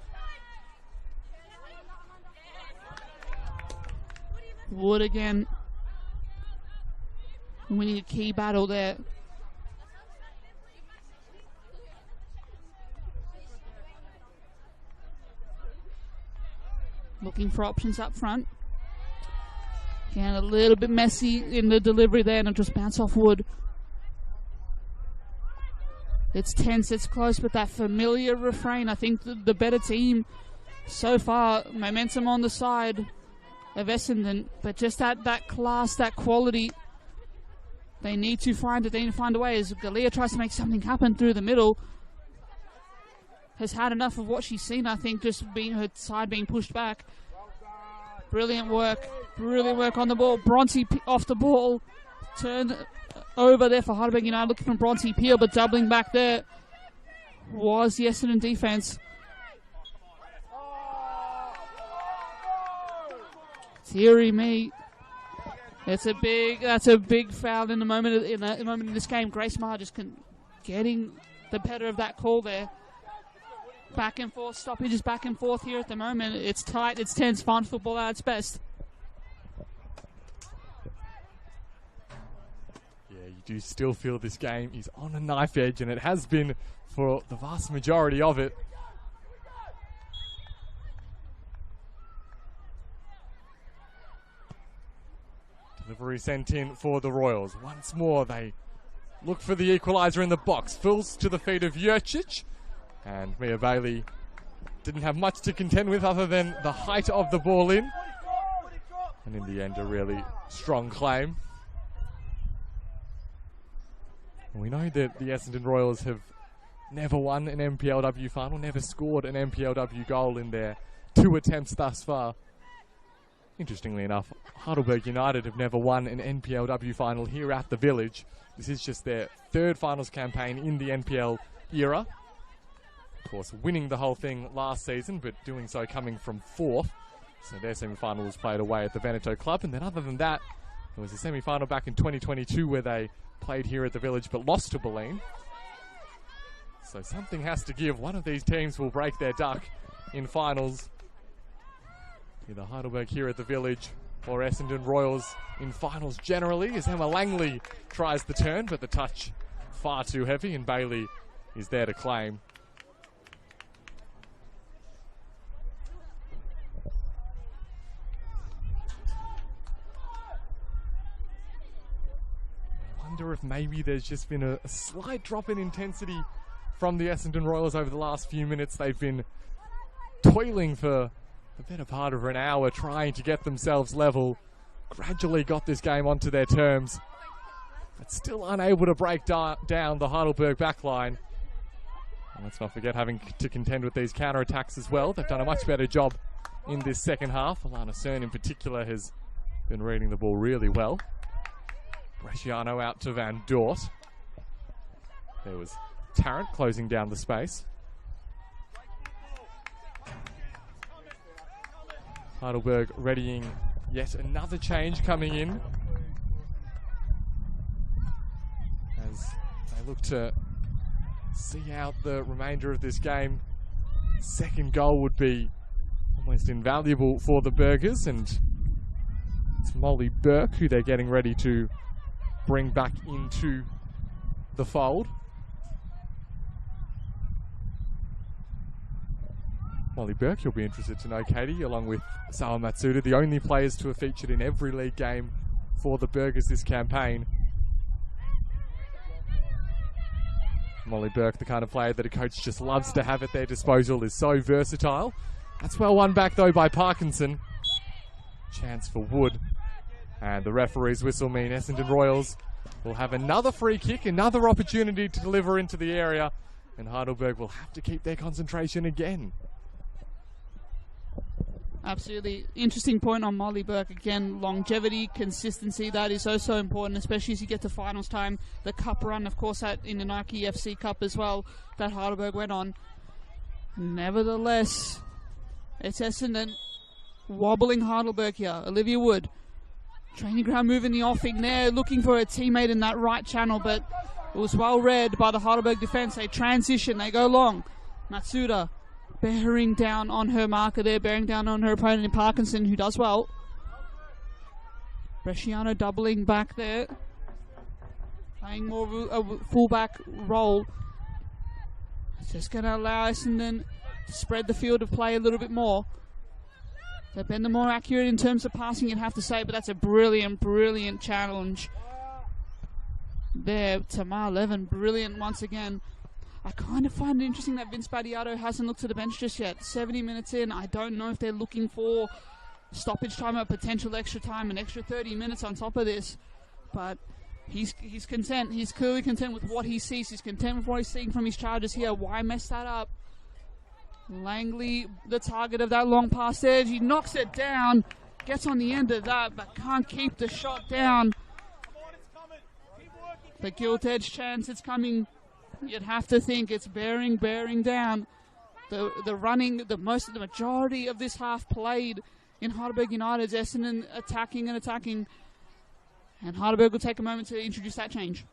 Wood again winning a key battle there. Looking for options up front. Again, a little bit messy in the delivery there, and it'll just bounce off Wood. It's tense, it's close, but that familiar refrain, I think the better team so far. Momentum on the side of Essendon, but just that class, that quality, they need to find it. They need to find a way as Galea tries to make something happen through the middle. Has had enough of what she's seen, I think, just being her side being pushed back. Brilliant work on the ball. Bronte off the ball, turned over there for Heidelberg United, looking for Bronte Peel, but doubling back there was the Essendon defense. Deary me. That's a big foul in the moment in this game. Grace Maher just getting the better of that call there. Back and forth, stoppages back and forth here at the moment. It's tight, it's tense, fun football at its best. Yeah, you do still feel this game is on a knife edge, and it has been for the vast majority of it. Delivery sent in for the Royals. Once more, they look for the equaliser in the box. Falls to the feet of Jurcic. And Mia Bailey didn't have much to contend with other than the height of the ball in. And in the end, a really strong claim. We know that the Essendon Royals have never won an NPLW final, never scored an NPLW goal in their 2 attempts thus far. Interestingly enough, Heidelberg United have never won an NPLW final here at the Village. This is just their 3rd finals campaign in the NPL era. Of course, winning the whole thing last season, but doing so coming from 4th. So their semi-final was played away at the Veneto Club. And then other than that, there was a semi-final back in 2022 where they played here at the Village but lost to Boleyn. So something has to give. One of these teams will break their duck in finals. Either Heidelberg here at the Village or Essendon Royals in finals generally, as Emma Langley tries the turn, but the touch far too heavy, and Bailey is there to claim. I wonder if maybe there's just been a slight drop in intensity from the Essendon Royals over the last few minutes. They've been toiling for the better part of an hour trying to get themselves level. Gradually got this game onto their terms, but still unable to break down the Heidelberg backline. And let's not forget having to contend with these counter-attacks as well. They've done a much better job in this second half. Alana Cern in particular has been reading the ball really well. Bresciano out to Van Dort. There was Tarrant closing down the space. Heidelberg readying yet another change coming in as they look to see out the remainder of this game. Second goal would be almost invaluable for the Burgers, and it's Molly Burke who they're getting ready to bring back into the fold. Molly Burke, you'll be interested to know, Katie, along with Sawa Matsuda, the only players to have featured in every league game for the Burgers this campaign. Molly Burke, the kind of player that a coach just loves to have at their disposal, is so versatile. That's well won back though by Parkinson. Chance for Wood. And the referee's whistle mean Essendon Royals will have another free kick, another opportunity to deliver into the area. And Heidelberg will have to keep their concentration again. Absolutely. Interesting point on Molly Burke. Again, longevity, consistency, that is so important, especially as you get to finals time. The cup run, of course, in the Nike FC Cup as well, that Heidelberg went on. Nevertheless, it's Essendon wobbling Heidelberg here. Olivia Wood, training ground move in the offing there, looking for a teammate in that right channel, but it was well read by the Heidelberg defence. They transition, they go long. Matsuda bearing down on her marker there, bearing down on her opponent in Parkinson, who does well. Bresciano doubling back there, playing more of a fullback role. It's just going to allow Essendon to spread the field of play a little bit more. They've been the more accurate in terms of passing, you'd have to say, but that's a brilliant challenge there. Tamar Levin, brilliant once again. I kind of find it interesting that Vince Badiato hasn't looked to the bench just yet. 70 minutes in, I don't know if they're looking for stoppage time or potential extra time, an extra 30 minutes on top of this. But he's content. He's clearly content with what he sees. He's content with what he's seeing from his charges here. Why mess that up? Langley, the target of that long pass there. He knocks it down, gets on the end of that, but can't keep the shot down. The gilt edge chance, it's coming. You'd have to think it's bearing down. The running, the majority of this half played in Heidelberg United's Essendon attacking. And Heidelberg will take a moment to introduce that change.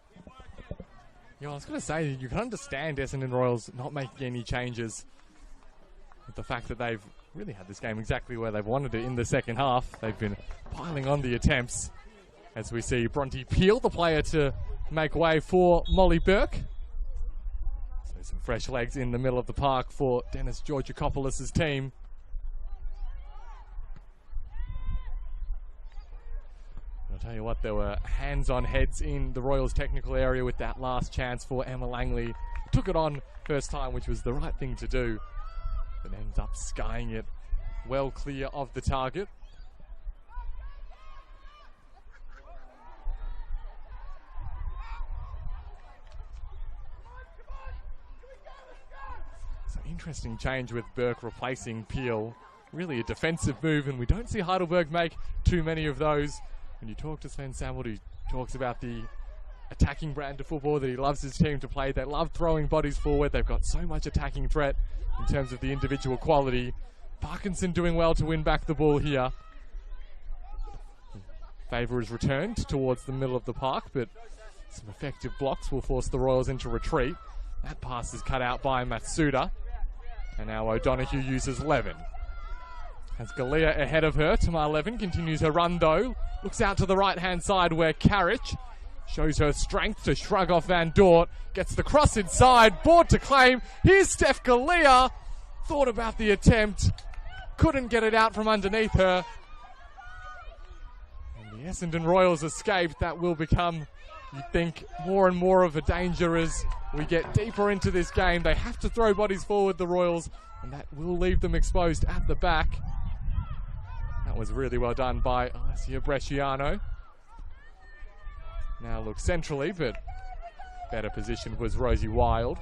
Yeah, I was going to say, you can understand Essendon Royals not making any changes with the fact that they've really had this game exactly where they've wanted it in the second half. They've been piling on the attempts as we see Bronte Peel, the player to make way for Molly Burke. So some fresh legs in the middle of the park for Dennis Georgakopoulos' team. I'll tell you what, there were hands on heads in the Royals technical area with that last chance for Emma Langley. Took it on first time, which was the right thing to do, but ends up skying it well clear of the target. So interesting change with Burke replacing Peel. Really a defensive move, and we don't see Heidelberg make too many of those. When you talk to Sven Samuel, he talks about the attacking brand of football that he loves his team to play. They love throwing bodies forward. They've got so much attacking threat in terms of the individual quality. Parkinson doing well to win back the ball here. Favour is returned towards the middle of the park, but some effective blocks will force the Royals into retreat. That pass is cut out by Matsuda. And now O'Donoghue uses Levin. Has Galea ahead of her. Tamar Levin continues her run though. Looks out to the right-hand side where Karich shows her strength to shrug off Van Dort. Gets the cross inside. Board to claim. Here's Steph Galea. Thought about the attempt. Couldn't get it out from underneath her. And the Essendon Royals escaped. That will become, you think, more and more of a danger as we get deeper into this game. They have to throw bodies forward, the Royals, and that will leave them exposed at the back. That was really well done by Alessia Bresciano. Now looks centrally, but better positioned was Rosie Wild.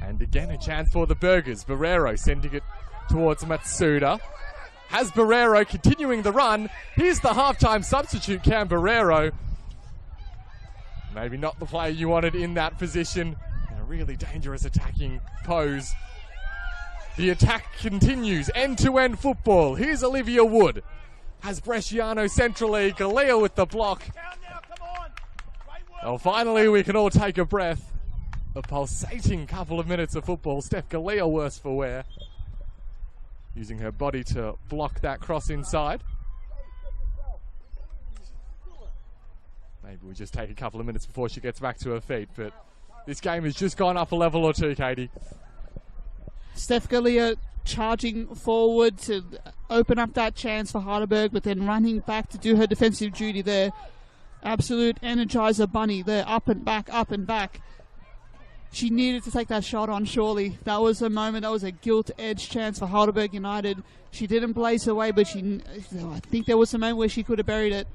And again, a chance for the Burgers. Barrero sending it towards Matsuda. Has Barrero continuing the run. Here's the halftime substitute, Cam Barrero. Maybe not the player you wanted in that position. In a really dangerous attacking pose. The attack continues, end-to-end football. Here's Olivia Wood. Has Bresciano centrally, Galea with the block. Well, finally we can all take a breath. A pulsating couple of minutes of football. Steph Galea worse for wear. Using her body to block that cross inside. Maybe we just take a couple of minutes before she gets back to her feet, but this game has just gone up a level or two, Katie. Steph Galea charging forward to open up that chance for Heidelberg, but then running back to do her defensive duty there. Absolute Energizer bunny there, up and back, She needed to take that shot on, surely. That was a moment, that was a gilt-edged chance for Heidelberg United. She didn't blaze away, but I think there was a moment where she could have buried it.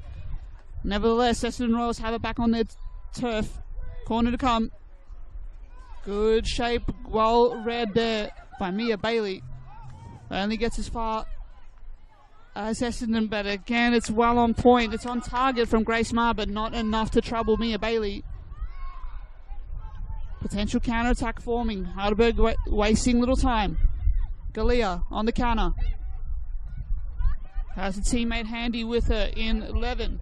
Nevertheless, Essendon Royals have it back on their turf. Corner to come. Good shape, well read there by Mia Bailey. Only gets as far as Essendon, but again, it's well on point. It's on target from Grace Marr, but not enough to trouble Mia Bailey. Potential counter-attack forming. Heidelberg wasting little time. Galea on the counter. Has a teammate handy with her in 11.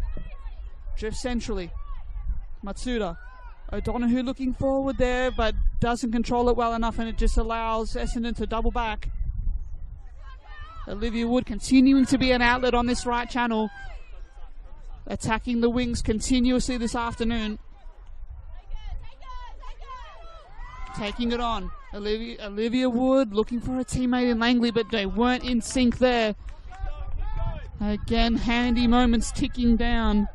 Drifts centrally. Matsuda. O'Donoghue looking forward there, but doesn't control it well enough, and it just allows Essendon to double back. Olivia Wood continuing to be an outlet on this right channel. Attacking the wings continuously this afternoon. Taking it on. Olivia Wood looking for a teammate in Langley, but they weren't in sync there. Again, handy moments ticking down.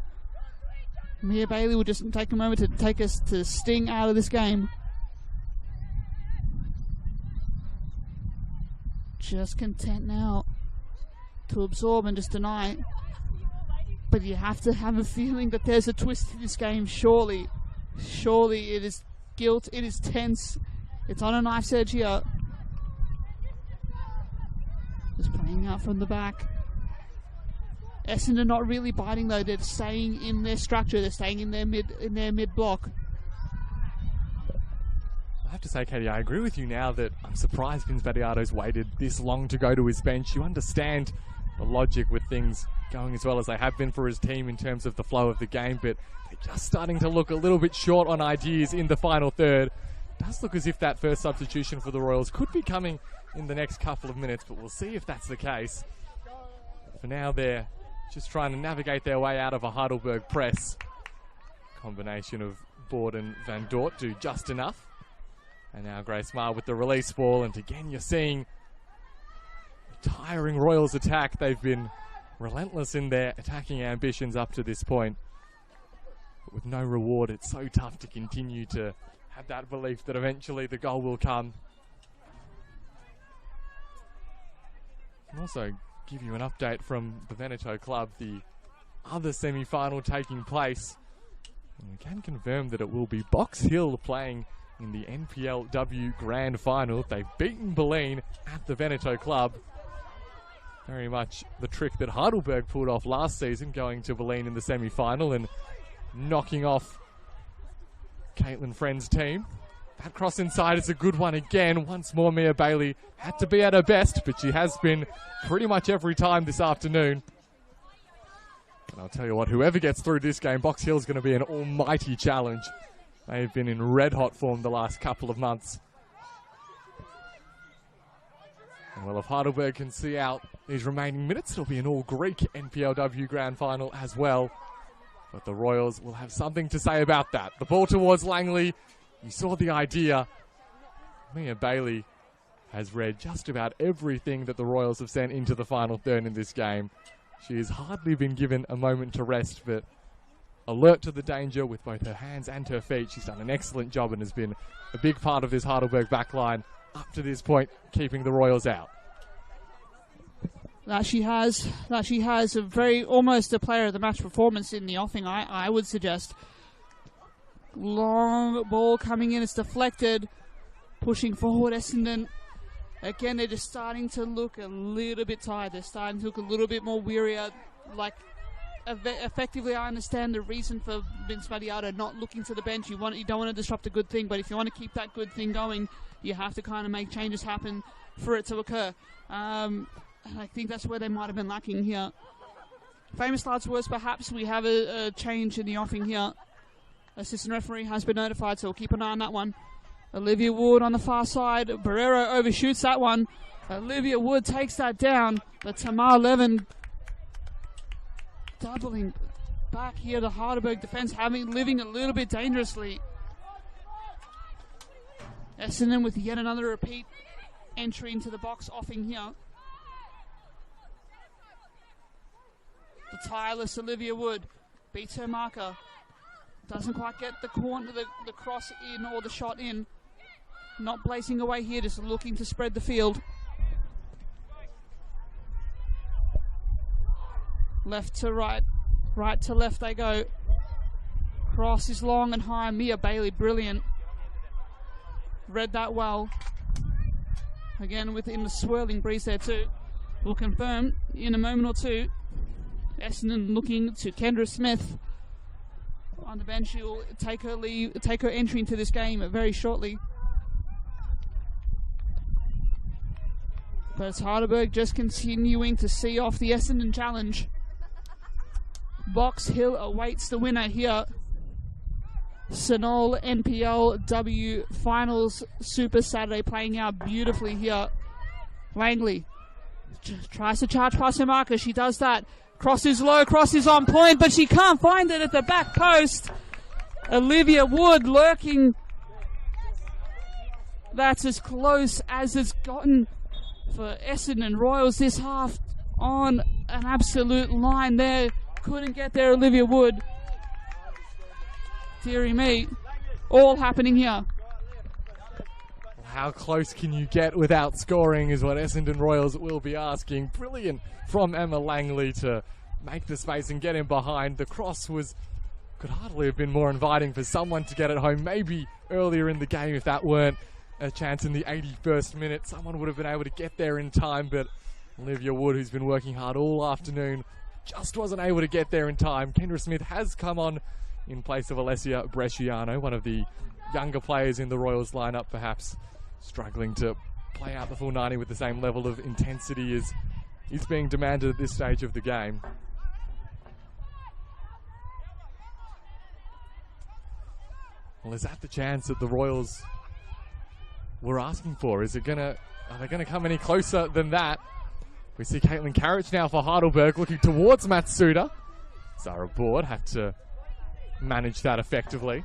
Mia Bailey will just take a moment to take us to sting out of this game. Just content now to absorb and just deny. But you have to have a feeling that there's a twist to this game, surely. Surely it is guilt, it is tense. It's on a knife's edge here. Just playing out from the back. Essendon not really biting though. They're staying in their structure. They're staying in their mid block. I have to say, Katie, I agree with you now that I'm surprised Vince Battiato's waited this long to go to his bench. You understand the logic with things going as well as they have been for his team in terms of the flow of the game, but they're just starting to look a little bit short on ideas in the final third. It does look as if that first substitution for the Royals could be coming in the next couple of minutes, but we'll see if that's the case. For now, they're just trying to navigate their way out of a Heidelberg press. Combination of Board and Van Dort do just enough. And now Grace Marr with the release ball, and again you're seeing tiring Royals attack. They've been relentless in their attacking ambitions up to this point. But with no reward, it's so tough to continue to have that belief that eventually the goal will come. And also give you an update from the Veneto club, the other semi-final taking place. And we can confirm that it will be Box Hill playing in the NPLW Grand Final. They've beaten Boleyn at the Veneto club. Very much the trick that Heidelberg pulled off last season, going to Boleyn in the semi-final and knocking off Caitlin Friend's team. That cross inside is a good one again. Once more, Mia Bailey had to be at her best, but she has been pretty much every time this afternoon. And I'll tell you what, whoever gets through this game, Box Hill is going to be an almighty challenge. They've been in red-hot form the last couple of months. And well, if Heidelberg can see out these remaining minutes, it'll be an all-Greek NPLW Grand Final as well. But the Royals will have something to say about that. The ball towards Langley. You saw the idea. Mia Bailey has read just about everything that the Royals have sent into the final third in this game. She has hardly been given a moment to rest, but alert to the danger with both her hands and her feet. She's done an excellent job and has been a big part of this Heidelberg backline up to this point, keeping the Royals out. That she has a very, almost a player of the match performance in the offing, I would suggest. Long ball coming in, it's deflected. Pushing forward, Essendon. Again, they're just starting to look a little bit tired. They're starting to look a little bit more weary. Like, effectively, I understand the reason for Vince Battiato not looking to the bench. You don't want to disrupt a good thing, but if you want to keep that good thing going, you have to kind of make changes happen for it to occur. I think that's where they might have been lacking here. Famous last words, perhaps. We have a change in the offing here. Assistant referee has been notified, so we'll keep an eye on that one. Olivia Wood on the far side. Barrero overshoots that one. Olivia Wood takes that down. But Tamar Levin doubling back here. The Heidelberg defense living a little bit dangerously. Essendon with yet another repeat entry into the box offing here. The tireless Olivia Wood beats her marker. Doesn't quite get the corner, the cross in or the shot in. Not blazing away here, just looking to spread the field. Left to right, right to left they go. Cross is long and high. Mia Bailey, brilliant. Read that well. Again, within the swirling breeze there too. We'll confirm in a moment or two. Essendon looking to Kendra Smith on the bench. She'll take her entry into this game very shortly. But it's Heidelberg just continuing to see off the Essendon challenge. Box Hill awaits the winner here. Sonol NPLW Finals Super Saturday playing out beautifully here. Langley just tries to charge past her marker. She does that. Cross is low, cross is on point, but she can't find it at the back post. Olivia Wood lurking. That's as close as it's gotten for Essendon Royals this half, on an absolute line there. Couldn't get there, Olivia Wood. Dearie me. All happening here. How close can you get without scoring is what Essendon Royals will be asking. Brilliant from Emma Langley to make the space and get in behind. The cross could hardly have been more inviting for someone to get it home. Maybe earlier in the game, if that weren't a chance in the 81st minute, someone would have been able to get there in time. But Olivia Wood, who's been working hard all afternoon, just wasn't able to get there in time. Kendra Smith has come on in place of Alessia Bresciano, one of the younger players in the Royals lineup, perhaps struggling to play out the full 90 with the same level of intensity as is being demanded at this stage of the game. Well, is that the chance that the Royals were asking for? Are they gonna come any closer than that? We see Caitlin Carriage now for Heidelberg looking towards Matsuda. Zara Board had to manage that effectively.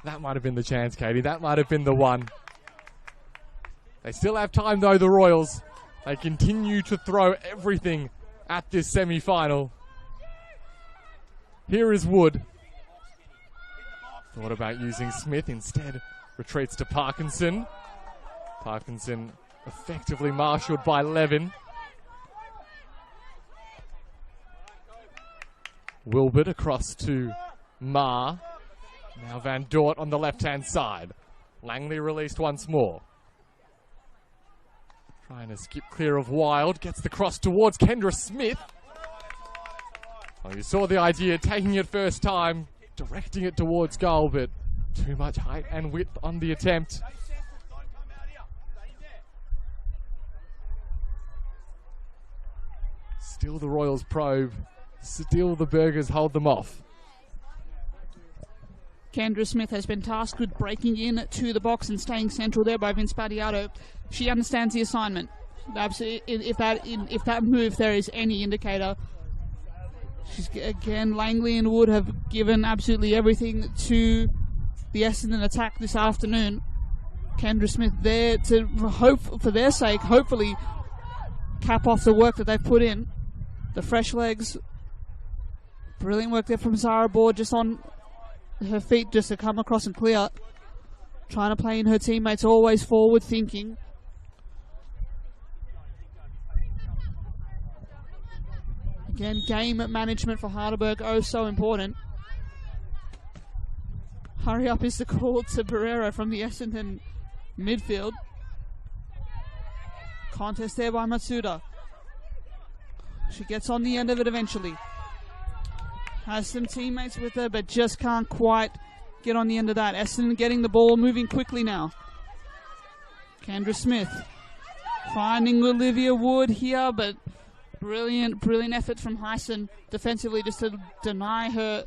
That might have been the chance, Katie. That might have been the one. They still have time though, the Royals. They continue to throw everything at this semi-final. Here is Wood. Thought about using Smith, instead retreats to Parkinson. Parkinson effectively marshalled by Levin. Wilbert across to Ma. Now Van Dort on the left-hand side. Langley released once more. Trying to skip clear of Wild. Gets the cross towards Kendra Smith. Oh, you saw the idea, taking it first time, directing it towards goal, but too much height and width on the attempt. Still the Royals probe. Still the Burgers hold them off. Kendra Smith has been tasked with breaking in to the box and staying central there by Vince Battiato. She understands the assignment. If that move there is any indicator. Again, Langley and Wood have given absolutely everything to the Essendon attack this afternoon. Kendra Smith there to hope, for their sake, hopefully cap off the work that they've put in. The fresh legs. Brilliant work there from Zara Board, just on her feet just to come across and clear. Trying to play in her teammates, always forward thinking. Again, game management for Heidelberg, oh so important. Hurry up is the call to Barrera from the Essendon midfield. Contest there by Matsuda. She gets on the end of it eventually. Has some teammates with her, but just can't quite get on the end of that. Essendon getting the ball, moving quickly now. Kendra Smith finding Olivia Wood here, but brilliant effort from Heisen defensively just to deny her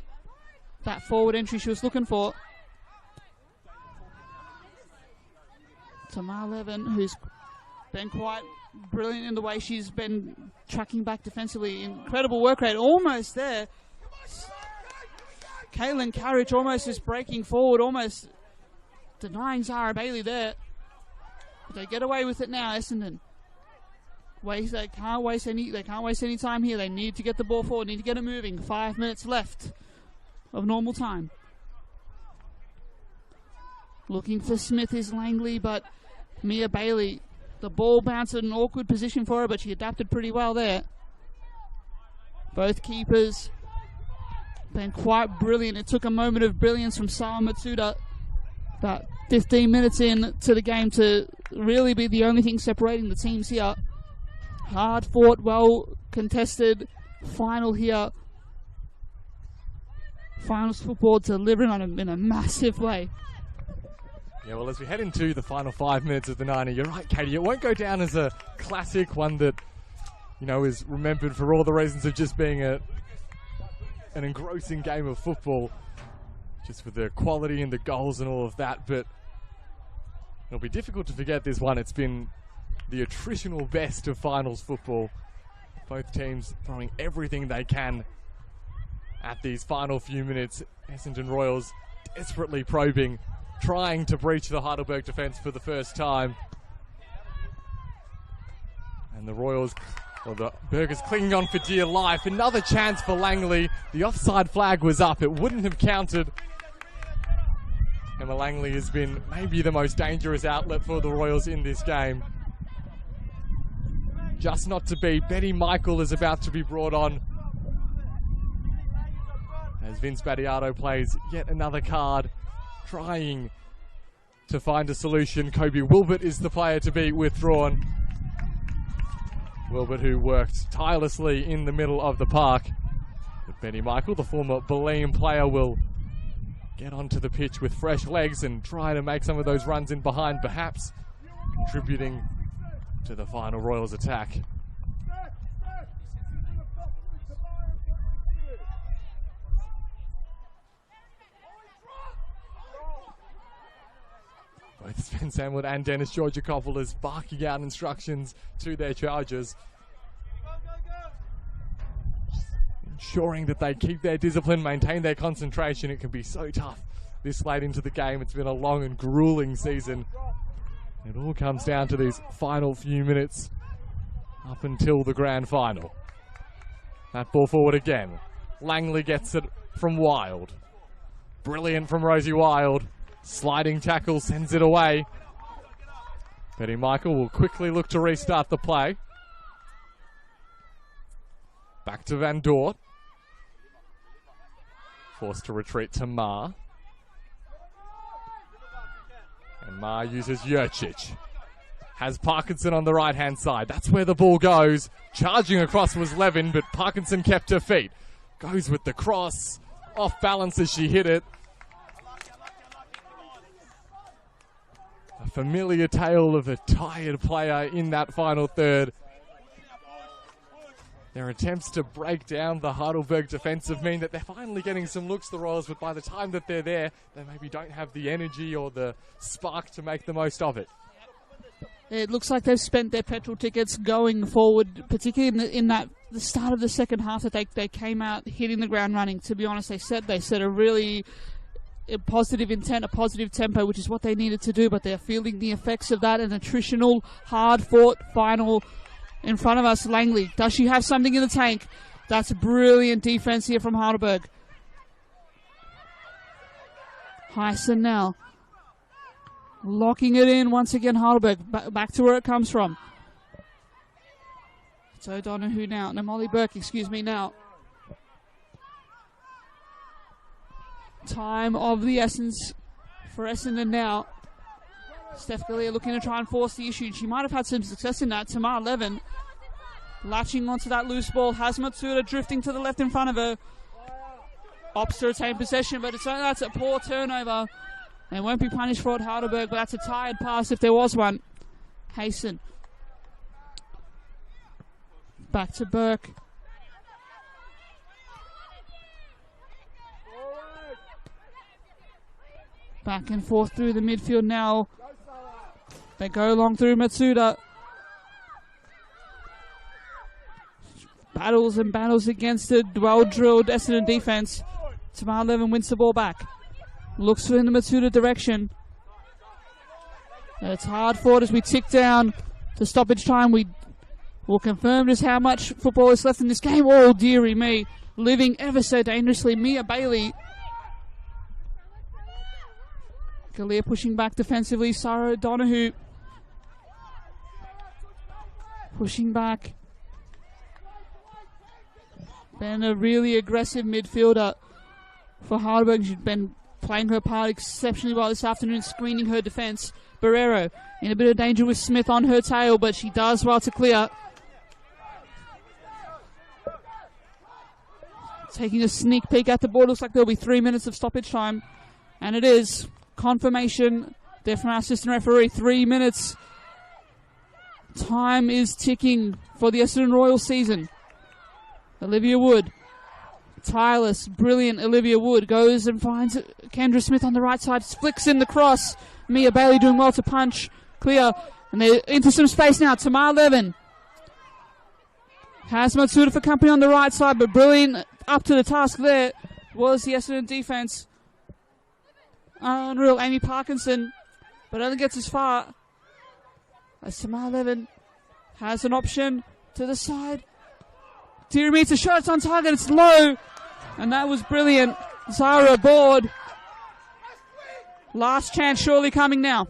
that forward entry she was looking for. Tamar Levin, who's been quite brilliant in the way she's been tracking back defensively. Incredible work rate, almost there. Caitlin Carriage almost just breaking forward, almost denying Zara Bailey there. But they get away with it now, Essendon. They can't waste any time here. They need to get the ball forward, need to get it moving. 5 minutes left of normal time. Looking for Smith is Langley, but Mia Bailey, the ball bounced in an awkward position for her, but she adapted pretty well there. Both keepers been quite brilliant. It took a moment of brilliance from Sawa Matsuda about 15 minutes in to the game to really be the only thing separating the teams here. Hard fought, well contested final here. Finals football delivering in a massive way. Yeah, well, as we head into the final 5 minutes of the 90, you're right, Katie, it won't go down as a classic, one that, you know, is remembered for all the reasons of just being an engrossing game of football, just with the quality and the goals and all of that, but it'll be difficult to forget this one. It's been the attritional best of finals football. Both teams throwing everything they can at these final few minutes. Essendon Royals desperately probing, trying to breach the Heidelberg defence for the first time. And the Royals, or the Burgers, clinging on for dear life. Another chance for Langley. The offside flag was up. It wouldn't have counted. Emma Langley has been maybe the most dangerous outlet for the Royals in this game. Just not to be. Betty Michael is about to be brought on as Vince Battiato plays yet another card, trying to find a solution. Kobe Wilbert is the player to be withdrawn. Wilbert, who worked tirelessly in the middle of the park. But Betty Michael, the former Boleyn player, will get onto the pitch with fresh legs and try to make some of those runs in behind, perhaps contributing to the final Royals attack. Both Sven Samwood and Dennis Georgikopoulos barking out instructions to their chargers, ensuring that they keep their discipline, maintain their concentration. It can be so tough this late into the game. It's been a long and grueling season. It all comes down to these final few minutes up until the grand final. That ball forward again. Langley gets it from Wild. Brilliant from Rosie Wild. Sliding tackle sends it away. Betty Michael will quickly look to restart the play. Back to Van Dort. Forced to retreat to Ma. And Ma uses Jurcic. Has Parkinson on the right-hand side. That's where the ball goes. Charging across was Levin, but Parkinson kept her feet. Goes with the cross. Off balance as she hit it. A familiar tale of a tired player in that final third. Their attempts to break down the Heidelberg defensive mean that they're finally getting some looks, the Royals, but by the time that they're there, they maybe don't have the energy or the spark to make the most of it. It looks like they've spent their petrol tickets going forward, particularly in the start of the second half, that they came out hitting the ground running. To be honest, they set a really positive intent, a positive tempo, which is what they needed to do, but they're feeling the effects of that. An attritional, hard-fought final in front of us. Langley, does she have something in the tank? That's brilliant defense here from Heidelberg. Heisen now locking it in once again. Heidelberg back to where it comes from. It's O'Donoghue now. No, Molly Burke, excuse me, now. Time of the essence for Essendon now. Steph Galea looking to try and force the issue. She might have had some success in that. Tamar Levin latching onto that loose ball. Has Matsuda drifting to the left in front of her. Opts to retain possession, but that's a poor turnover. They won't be punished for it, Heidelberg, but that's a tired pass if there was one. Hayson. Back to Burke. Back and forth through the midfield now. They go along through Matsuda. Battles and battles against a well-drilled Essendon defense. Tamar Levin wins the ball back. Looks in the Matsuda direction. It's hard fought as we tick down to stoppage time. will confirm just how much football is left in this game. Oh, dearie me. Living ever so dangerously. Mia Bailey. Kalia pushing back defensively. Sarah O'Donoghue pushing back. Been a really aggressive midfielder for Heidelberg. She's been playing her part exceptionally well this afternoon, screening her defence. Barrero in a bit of danger with Smith on her tail, but she does well to clear. Taking a sneak peek at the board. Looks like there'll be 3 minutes of stoppage time. And it is. Confirmation there from our assistant referee. 3 minutes. Time is ticking for the Essendon Royals season. Olivia Wood. Tireless, brilliant Olivia Wood goes and finds Kendra Smith on the right side. Flicks in the cross. Mia Bailey doing well to punch. Clear. And they're into some space now. Tamar Levin. Has Matsuda for company on the right side, but brilliant up to the task there was the Essendon defense. Unreal. Amy Parkinson, but only gets as far as Tamar Levin has an option to the side. Deary meets a shot. It's on target. It's low. And that was brilliant. Zara aboard. Last chance surely coming now.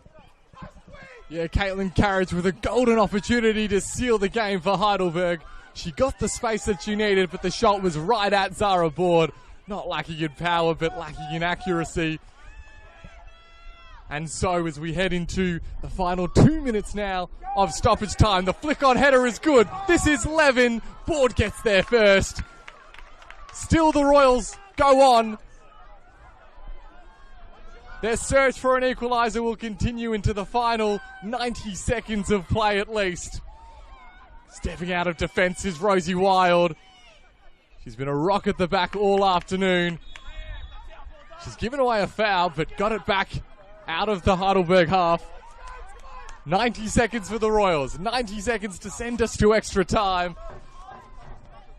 Yeah, Caitlin Carriage with a golden opportunity to seal the game for Heidelberg. She got the space that she needed, but the shot was right at Zara Board. Not lacking in power, but lacking in accuracy. And so as we head into the final 2 minutes now of stoppage time, the flick on header is good. This is Levin. Board gets there first. Still the Royals go on. Their search for an equaliser will continue into the final 90 seconds of play at least. Stepping out of defence is Rosie Wild. She's been a rock at the back all afternoon. She's given away a foul, but got it back out of the Heidelberg half. 90 seconds for the Royals. 90 seconds to send us to extra time.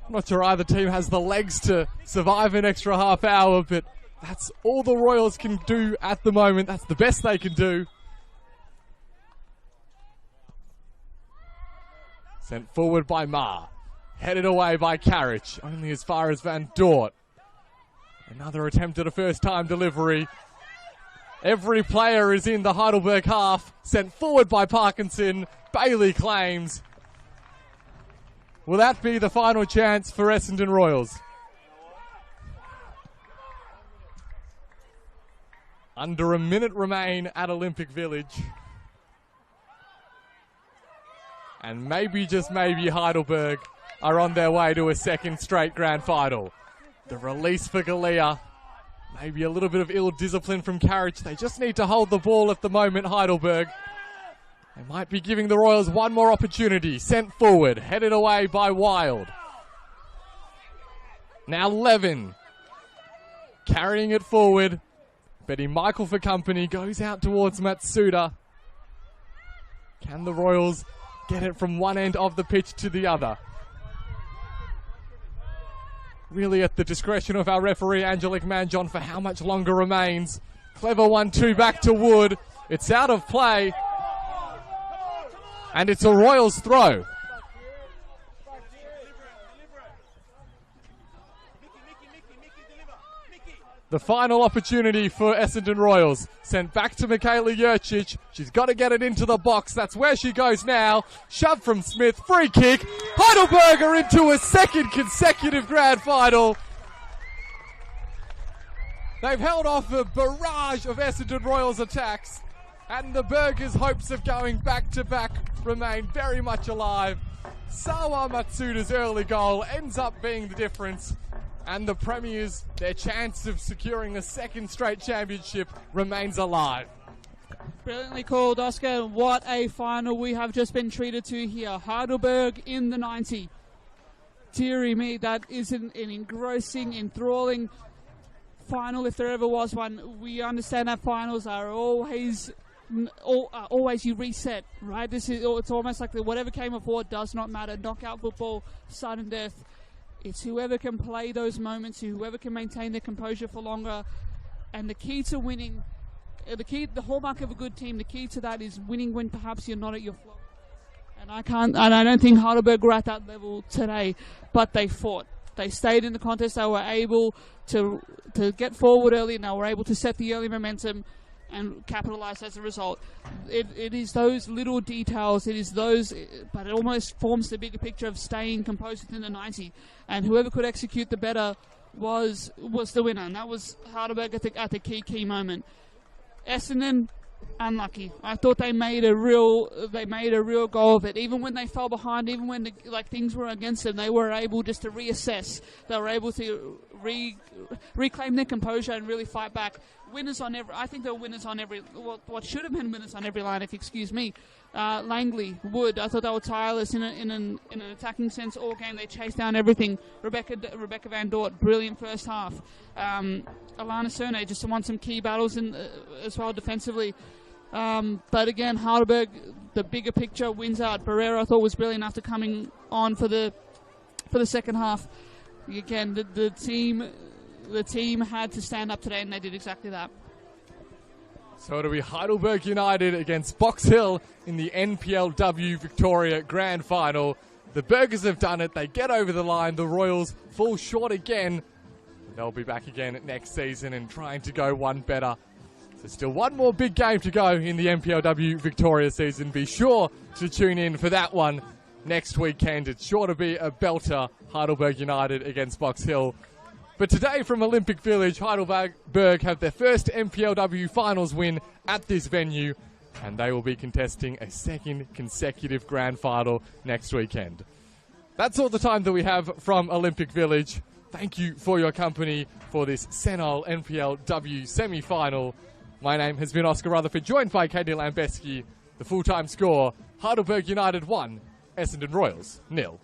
I'm not sure either team has the legs to survive an extra half hour, but that's all the Royals can do at the moment. That's the best they can do. Sent forward by Ma. Headed away by Carriage. Only as far as Van Dort. Another attempt at a first-time delivery. Every player is in the Heidelberg half. Sent forward by Parkinson. Bailey claims. Will that be the final chance for Essendon Royals? Under a minute remain at Olympic Village. And maybe, just maybe, Heidelberg are on their way to a second straight grand final. The release for Galea. Maybe a little bit of ill discipline from Carriage. They just need to hold the ball at the moment, Heidelberg. They might be giving the Royals one more opportunity. Sent forward, headed away by Wild. Now Levin. Carrying it forward. Betty Michael for company. Goes out towards Matsuda. Can the Royals get it from one end of the pitch to the other? Really at the discretion of our referee, Angelique Manjon, for how much longer remains. Clever 1-2 back to Wood. It's out of play. And it's a Royals throw. The final opportunity for Essendon Royals. Sent back to Michaela Jurcic. She's got to get it into the box. That's where she goes now. Shove from Smith. Free kick. Heidelberg are into a second consecutive grand final. They've held off a barrage of Essendon Royals attacks. And the Burgers' hopes of going back-to-back remain very much alive. Sawa Matsuda's early goal ends up being the difference. And the Premiers, their chance of securing a second straight championship remains alive. Brilliantly called, Oscar. What a final we have just been treated to here. Heidelberg in the 90. Deary me, that is an engrossing, enthralling final if there ever was one. We understand that finals are always you reset, right? It's almost like whatever came before does not matter. Knockout football, sudden death. It's whoever can play those moments, whoever can maintain their composure for longer. And the key to winning, the hallmark of a good team, the key to that is winning when perhaps you're not at your flow. And I don't think Heidelberg were at that level today, but they fought. They stayed in the contest. They were able to get forward early, and they were able to set the early momentum and capitalize as a result. It is those little details, but it almost forms the bigger picture of staying composed within the 90. And whoever could execute the better was the winner, and that was Heidelberg at the key moment. Essendon, unlucky. I thought they made a real goal of it. Even when they fell behind, even when things were against them, they were able just to reassess. They were able to reclaim their composure and really fight back. I think they were winners on every. What should have been winners on every line, if you excuse me. Langley, Wood. I thought they were tireless in an attacking sense all game. They chased down everything. Rebecca Van Dort, brilliant first half. Alana Cerne just won some key battles as well defensively. But again, Heidelberg, the bigger picture wins out. Barrera, I thought, was brilliant after coming on for the second half. Again, the team had to stand up today, and they did exactly that. So it'll be Heidelberg United against Box Hill in the NPLW Victoria Grand Final. The Burgers have done it. They get over the line. The Royals fall short again. They'll be back again next season and trying to go one better. So still one more big game to go in the NPLW Victoria season. Be sure to tune in for that one next weekend. It's sure to be a belter, Heidelberg United against Box Hill. But today from Olympic Village, Heidelberg have their first NPLW finals win at this venue, and they will be contesting a second consecutive grand final next weekend. That's all the time that we have from Olympic Village. Thank you for your company for this Senol NPLW semi-final. My name has been Oscar Rutherford, joined by Katie Lambeski. The full-time score, Heidelberg United 1, Essendon Royals 0.